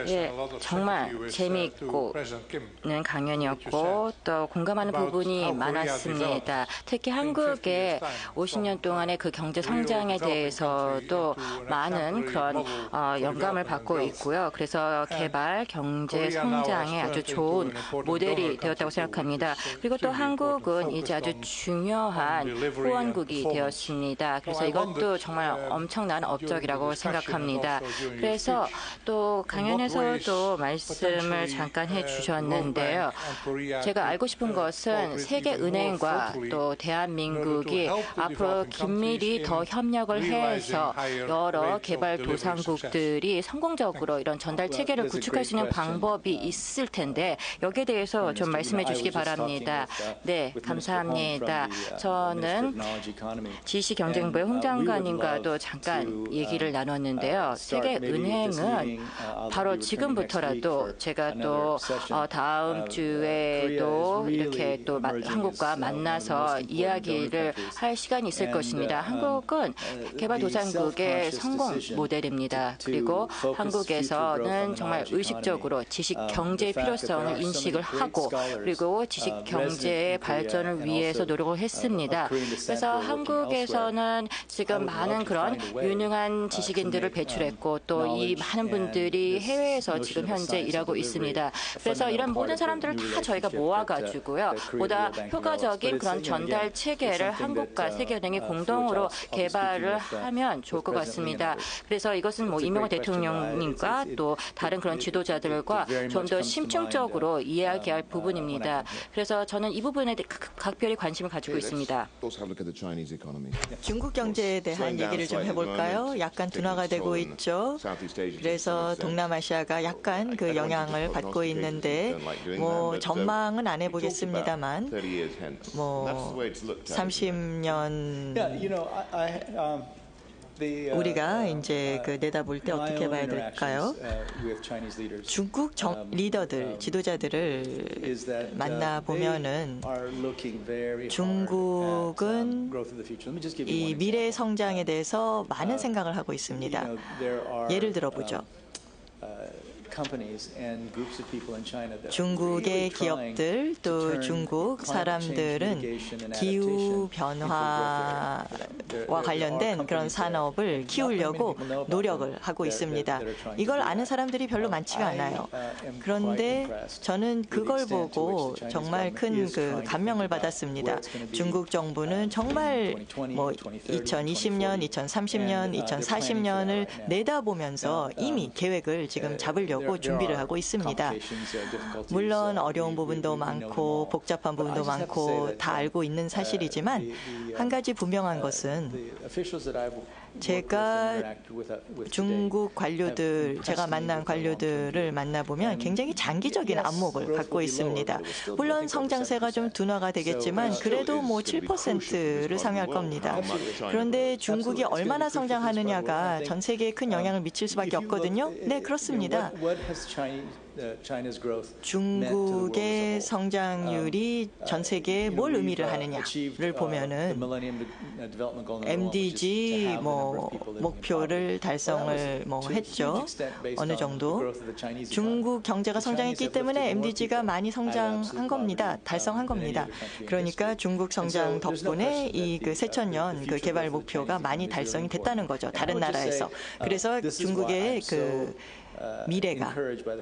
예, 정말 재미있고는 강연이었고 또 공감하는 부분이 많았습니다. 특히 한국의 50년 동안의 그 경제 성장에 대해서도 많은 그런 영감을 받고 있고요. 그래서 개발, 경제 성장에 아주 좋은 모델이 되었다고 생각합니다. 그리고 또 한국은 이제 아주 중요한 후원국이 되었습니다. 그래서 이것도 정말 엄청난 업적이라고 생각합니다. 그래서 또 강연에서도 말씀을 잠깐 해주셨는데요. 제가 알고 싶은 것은 세계은행과 또 대한민국이 앞으로 긴밀히 더 협력을 해서 여러 개발도상국들이 성공적으로 이런 전달 체계를 구축할 수 있는 방법이 있을 텐데 여기에 대해서 좀 말씀해 주시기 바랍니다. 네, 감사합니다. 저는 지시경쟁부의 홍 장관님과도 잠깐 얘기를 나눴는데요. 세계은행은 바로 지금부터라도 제가 또 다음 주에도 이렇게 또 한국과 만나서 이야기를 할 시간이 있을 것입니다. 한국은 개발도상국의 성공 모델입니다. 그리고 한국에서는 정말 의식적으로 지식 경제의 필요성을 인식을 하고 그리고 지식 경제의 발전을 위해서 노력을 했습니다. 그래서 한국에서는 지금 많은 그런 유능한 지식인들을 배출했고 또 이 많은 분들이 해외에서 지금 현재 일하고 있습니다. 그래서 이런 모든 사람들을 다 저희가 모아가지고요. 보다 효과적인 그런 전달 체계를 한국과 세계은행이 공동으로 개발을 하면 좋을 것 같습니다. 그래서 이것은 뭐 이명박 대통령님과 또 다른 그런 지도자들과 좀 더 심층적으로 이야기할 부분입니다. 그래서 저는 이 부분에 각별히 관심을 가지고 있습니다. 중국 경제에 대한 얘기를 좀 해볼까요? 약간 둔화가 되고 있죠. 그래서 동남아시아가 약간 그 영향을 받고 있는데 뭐 전망은 안 해보겠습니다만 뭐 30년 우리가 이제 그 내다볼 때 어떻게 봐야 될까요? 중국 리더들, 지도자들을 만나보면은 중국은 이 미래 성장에 대해서 많은 생각을 하고 있습니다. 예를 들어보죠. 중국의 기업들 또 중국 사람들은 기후 변화와 관련된 그런 산업을 키우려고 노력을 하고 있습니다. 이걸 아는 사람들이 별로 많지가 않아요. 그런데 저는 그걸 보고 정말 큰 그 감명을 받았습니다. 중국 정부는 정말 뭐 2020년, 2030년, 2040년을 내다보면서 이미 계획을 지금 잡으려고 준비를 하고 있습니다. 물론 어려운 부분도 많고 복잡한 부분도 많고 다 알고 있는 사실이지만 한 가지 분명한 것은 제가 중국 관료들, 제가 만난 관료들을 만나보면 굉장히 장기적인 안목을 갖고 있습니다. 물론 성장세가 좀 둔화가 되겠지만 그래도 뭐 7%를 상회할 겁니다. 그런데 중국이 얼마나 성장하느냐가 전 세계에 큰 영향을 미칠 수밖에 없거든요. 네, 그렇습니다. 중국의 성장률이 전 세계에 뭘 의미를 하느냐를 보면은 MDG 목표를 달성을 했죠. 어느 정도. 중국 경제가 성장했기 때문에 MDG가 많이 성장한 겁니다. 달성한 겁니다. 그러니까 중국 성장 덕분에 이 그 새천년 그 개발 목표가 많이 달성이 됐다는 거죠. 다른 나라에서. 그래서 중국의 그 미래가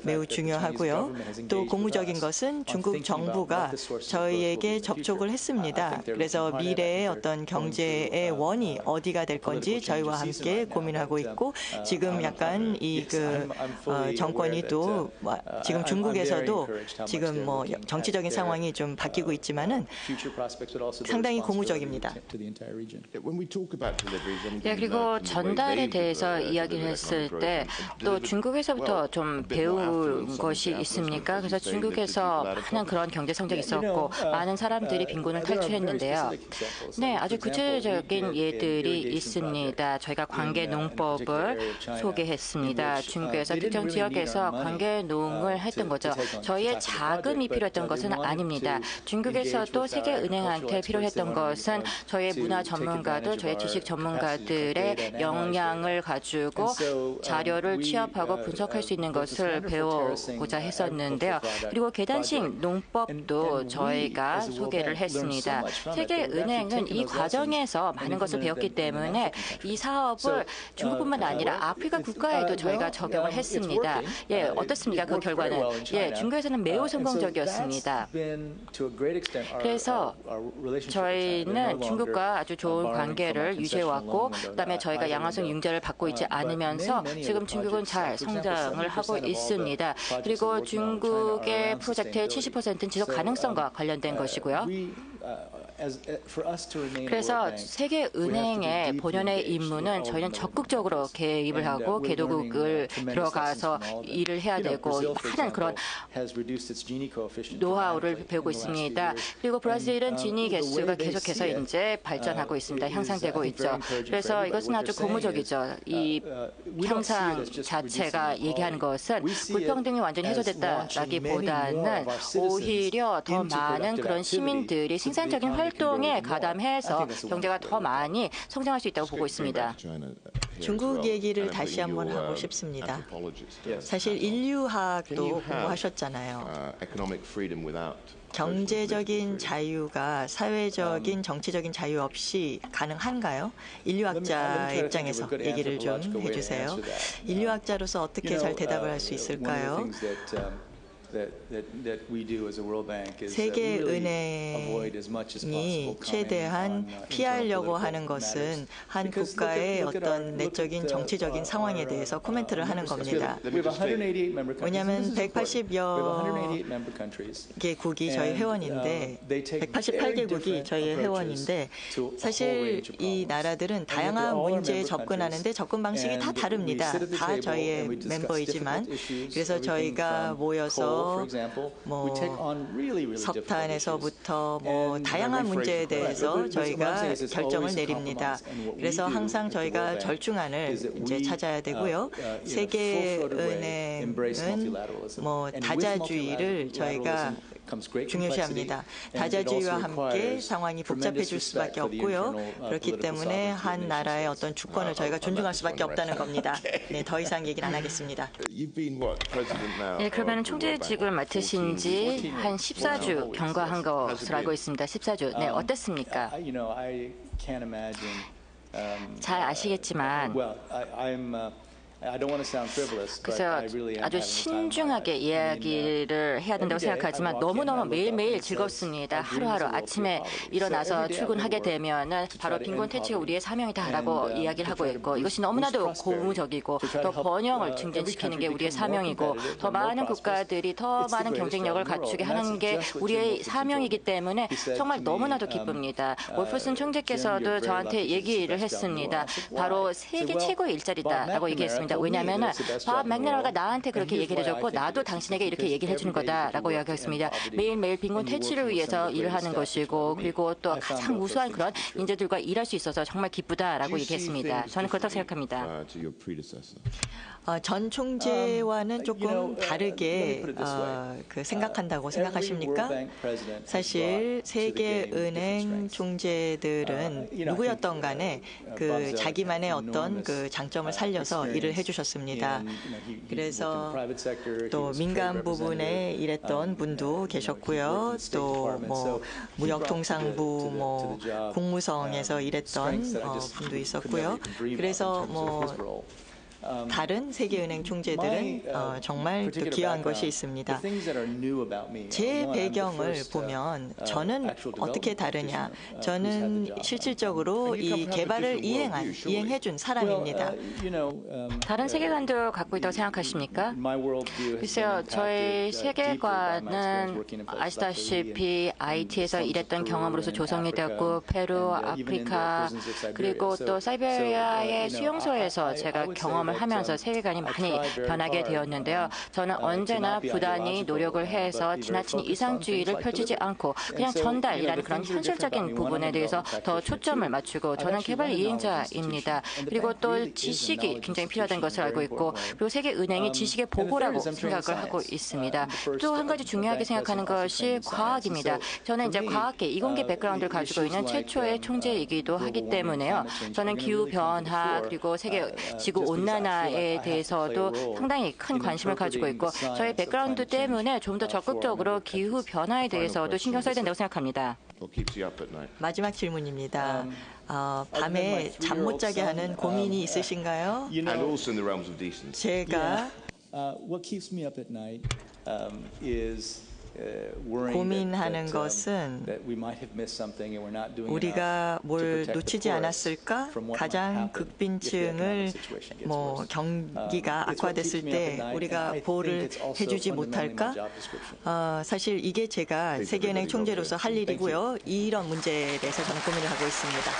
매우 중요하고요. 또 고무적인 것은 중국 정부가 저희에게 접촉을 했습니다. 그래서 미래의 어떤 경제의 원이 어디가 될 건지 저희와 함께 고민하고 있고 지금 약간 이 그 정권이 또 지금 중국에서도 지금 뭐 정치적인 상황이 좀 바뀌고 있지만은 상당히 고무적입니다. 네, 그리고 전달에 대해서 이야기를 했을 때 또 중국에서부터 좀 배운 것이 있습니까? 그래서 중국에서 많은 그런 경제 성장이 있었고 많은 사람들이 빈곤을 탈출했는데요. 네, 아주 구체적인 예들이 있습니다. 저희가 관계농법을 소개했습니다. 중국에서 특정 지역에서 관계농을 했던 거죠. 저희의 자금이 필요했던 것은 아닙니다. 중국에서도 세계은행한테 필요했던 것은 저희의 문화 전문가들, 저희의 지식 전문가들의 역량을 가지고 자료를 취합하고 분석할 수 있는 것을 배우고자 했었는데요. 그리고 계단식 농법도 저희가 소개를 했습니다. 세계은행은 이 과정에서 많은 것을 배웠기 때문에 이 사업을 중국뿐만 아니라 아프리카 국가에도 저희가 적용을 했습니다. 예, 어떻습니까? 그 결과는? 예, 중국에서는 매우 성공적이었습니다. 그래서 저희는 중국과 아주 좋은 관계를 유지해왔고 그다음에 저희가 양화성 융자를 받고 있지 않으면서 지금 중국은 잘 성장을 하고 있습니다. 그리고 중국의 프로젝트의 70%는 지속 가능성과 관련된 것이고요. 그래서 세계은행의 본연의 임무는 저희는 적극적으로 개입을 하고 개도국을 들어가서 일을 해야 되고 많은 그런 노하우를 배우고 있습니다. 그리고 브라질은 지니 개수가 계속해서 이제 발전하고 있습니다. 향상되고 있죠. 그래서 이것은 아주 고무적이죠. 이 향상 자체가 얘기하는 것은 불평등이 완전히 해소됐다라기보다는 오히려 더 많은 그런 시민들이 생산적인 활동에 가담해서 경제가 더 많이 성장할 수 있다고 보고 있습니다. 중국 얘기를 다시 한번 하고 싶습니다. 사실 인류학도 공부하셨잖아요. 경제적인 자유가 사회적인 정치적인 자유 없이 가능한가요? 인류학자의 입장에서 얘기를 좀 해주세요. 인류학자로서 어떻게 잘 대답을 할 수 있을까요? 세계은행이 최대한 피하려고 하는 것은 한 국가의 어떤 내적인 정치적인 상황에 대해서 코멘트를 하는 겁니다. 왜냐하면 180여 개국이 저희 회원인데 188개국이 저희 회원인데 사실 이 나라들은 다양한 문제에 접근하는데 접근 방식이 다 다릅니다. 다 저희의 멤버이지만 그래서 저희가 모여서 뭐 석탄에서부터 뭐 다양한 문제에 대해서 저희가 결정을 내립니다. 그래서 항상 저희가 절충안을 이제 찾아야 되고요. 세계은행은 뭐 다자주의를 저희가 중요시합니다. 다자주의와 함께 상황이 복잡해질 수밖에 없고요. 그렇기 때문에 한 나라의 어떤 주권을 저희가 존중할 수밖에 없다는 겁니다. 네, 더 이상 얘기는 안 하겠습니다. 네, 그러면 총재직을 맡으신 지 한 14주 경과한 것으로 알고 있습니다. 14주. 네, 어땠습니까? 잘 아시겠지만 그래서 아주 신중하게 이야기를 해야 된다고 생각하지만 너무너무 매일매일 즐겁습니다. 하루하루 아침에 일어나서 출근하게 되면 바로 빈곤 퇴치가 우리의 사명이다라고 이야기를 하고 있고 이것이 너무나도 고무적이고 또 번영을 증진시키는 게 우리의 사명이고 더 많은 국가들이 더 많은 경쟁력을 갖추게 하는 게 우리의 사명이기 때문에 정말 너무나도 기쁩니다. 월프슨 총재께서도 저한테 얘기를 했습니다. 바로 세계 최고의 일자리다라고 얘기했습니다. 왜냐하면 밥 맥나라가 나한테 그렇게 얘기를 해줬고 나도 당신에게 이렇게 얘기를 해주는 거다라고 이야기했습니다. 매일매일 빈곤 퇴치를 위해서 일을 하는 것이고 그리고 또 가장 우수한 그런 인재들과 일할 수 있어서 정말 기쁘다라고 얘기했습니다. 저는 그렇다고 생각합니다. 전 총재와는 조금 다르게 생각한다고 생각하십니까? 사실 세계은행 총재들은 누구였던 간에 그 자기만의 어떤 그 장점을 살려서 일을 해주셨습니다. 그래서 또 민간 부분에 일했던 분도 계셨고요. 또 뭐 무역통상부, 뭐 국무성에서 일했던 분도 있었고요. 그래서 뭐 다른 세계은행 총재들은 정말 또 기여한 것이 있습니다. 제 배경을 보면 저는 어떻게 다르냐. 저는 실질적으로 이 개발을 이행해준 사람입니다. 다른 세계관도 갖고 있다고 생각하십니까? 글쎄요. 저희 세계관은 아시다시피 IT에서 일했던 경험으로서 조성이 되었고 페루, 아프리카 그리고 또 사이베리아의 수용소에서 제가 경험을 하면서 세계관이 많이 변하게 되었는데요. 저는 언제나 부단히 노력을 해서 지나친 이상주의를 펼치지 않고 그냥 전달이라는 그런 현실적인 부분에 대해서 더 초점을 맞추고 저는 개발 이행자입니다. 그리고 또 지식이 굉장히 필요하다는 것을 알고 있고 그리고 세계은행이 지식의 보고라고 생각을 하고 있습니다. 또 한 가지 중요하게 생각하는 것이 과학입니다. 저는 이제 과학계, 이공계 백그라운드를 가지고 있는 최초의 총재이기도 하기 때문에요. 저는 기후변화 그리고 세계 지구 온난화 에 대해서도 상당히 큰 관심을 가지고 있고 저희 백그라운드 때문에 좀 더 적극적으로 기후 변화에 대해서도 신경 써야 된다고 생각합니다. 마지막 질문입니다. 밤에 잠 못 자게 하는 고민이 있으신가요? 제가 고민하는 것은 우리가 뭘 놓치지 않았을까? 가장 극빈층을 경기가 악화됐을 때 우리가 보호를 해주지 못할까? 사실 이게 제가 세계은행 총재로서 할 일이고요. 이런 문제에 대해서 저는 고민을 하고 있습니다.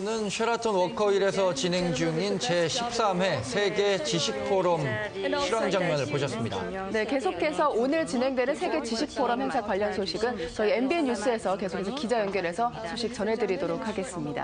는 쉐라톤 워커힐에서 진행 중인 제13회 세계 지식 포럼 실황 장면을 보셨습니다. 네, 계속해서 오늘 진행되는 세계 지식 포럼 행사 관련 소식은 저희 MBN 뉴스에서 계속해서 기자 연결해서 소식 전해드리도록 하겠습니다.